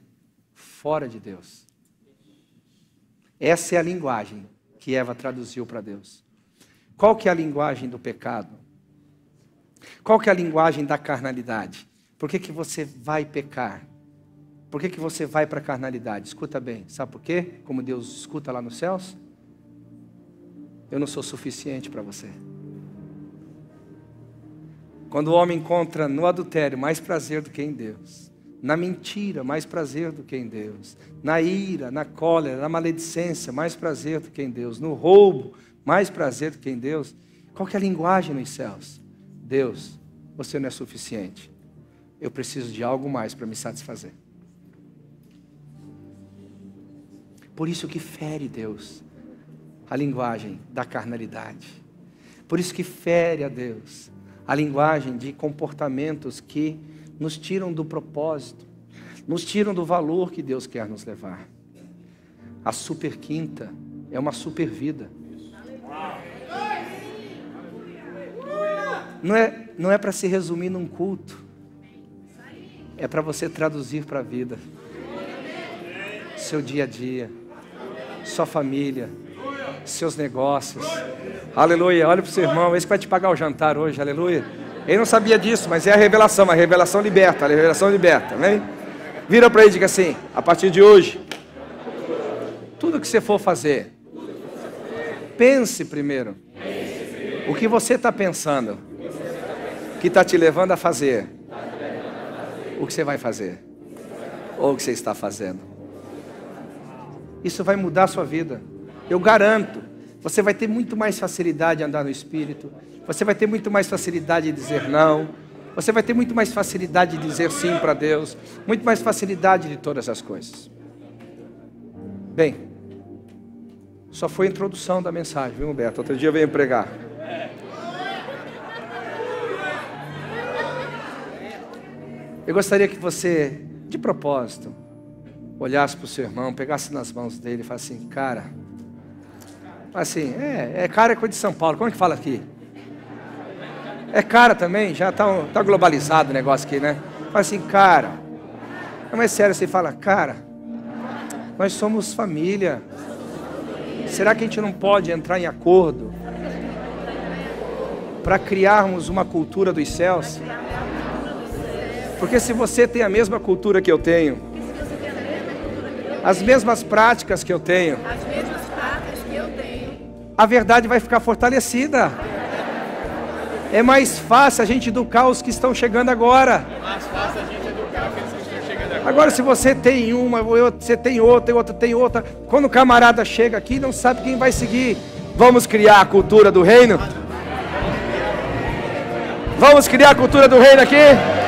fora de Deus. Essa é a linguagem que Eva traduziu para Deus. Qual que é a linguagem do pecado? Qual que é a linguagem da carnalidade? Por que você vai pecar? Por que você vai para a carnalidade? Escuta bem, sabe por quê? Como Deus escuta lá nos céus? Eu não sou suficiente para você. Quando o homem encontra no adultério mais prazer do que em Deus, na mentira, mais prazer do que em Deus. Na ira, na cólera, na maledicência, mais prazer do que em Deus. No roubo, mais prazer do que em Deus. Qual que é a linguagem nos céus? Deus, você não é suficiente. Eu preciso de algo mais para me satisfazer. Por isso que fere Deus a linguagem da carnalidade. Por isso que fere a Deus a linguagem de comportamentos que nos tiram do propósito, nos tiram do valor que Deus quer nos levar. A super quinta é uma super vida. Não é para se resumir num culto. É para você traduzir para a vida. Seu dia a dia, sua família, seus negócios. Aleluia, olha para o seu irmão, esse que vai te pagar o jantar hoje, aleluia. Ele não sabia disso, mas é a revelação liberta, amém? Vira para ele e diga assim, a partir de hoje, tudo que você for fazer, pense primeiro, o que você está pensando, que está te levando a fazer, o que você vai fazer, ou o que você está fazendo. Isso vai mudar a sua vida, eu garanto. você vai ter muito mais facilidade de andar no Espírito, você vai ter muito mais facilidade de dizer não, você vai ter muito mais facilidade de dizer sim para Deus, muito mais facilidade de todas as coisas. Bem, só foi a introdução da mensagem, viu, Humberto? Outro dia eu venho pregar. Eu gostaria que você, de propósito, olhasse para o seu irmão, pegasse nas mãos dele e falasse assim, cara, assim, cara é coisa de São Paulo, como é que fala aqui? É cara também, já tá globalizado o negócio aqui, né? Fala assim, cara, não é sério, você fala, cara, nós somos família, será que a gente não pode entrar em acordo para criarmos uma cultura dos céus? Porque se você tem a mesma cultura que eu tenho, as mesmas práticas que eu tenho, a verdade vai ficar fortalecida. É mais fácil a gente educar os que estão chegando agora. Agora, se você tem uma, você tem outra, tem outra. Quando o camarada chega aqui, não sabe quem vai seguir. Vamos criar a cultura do reino? Vamos criar a cultura do reino aqui?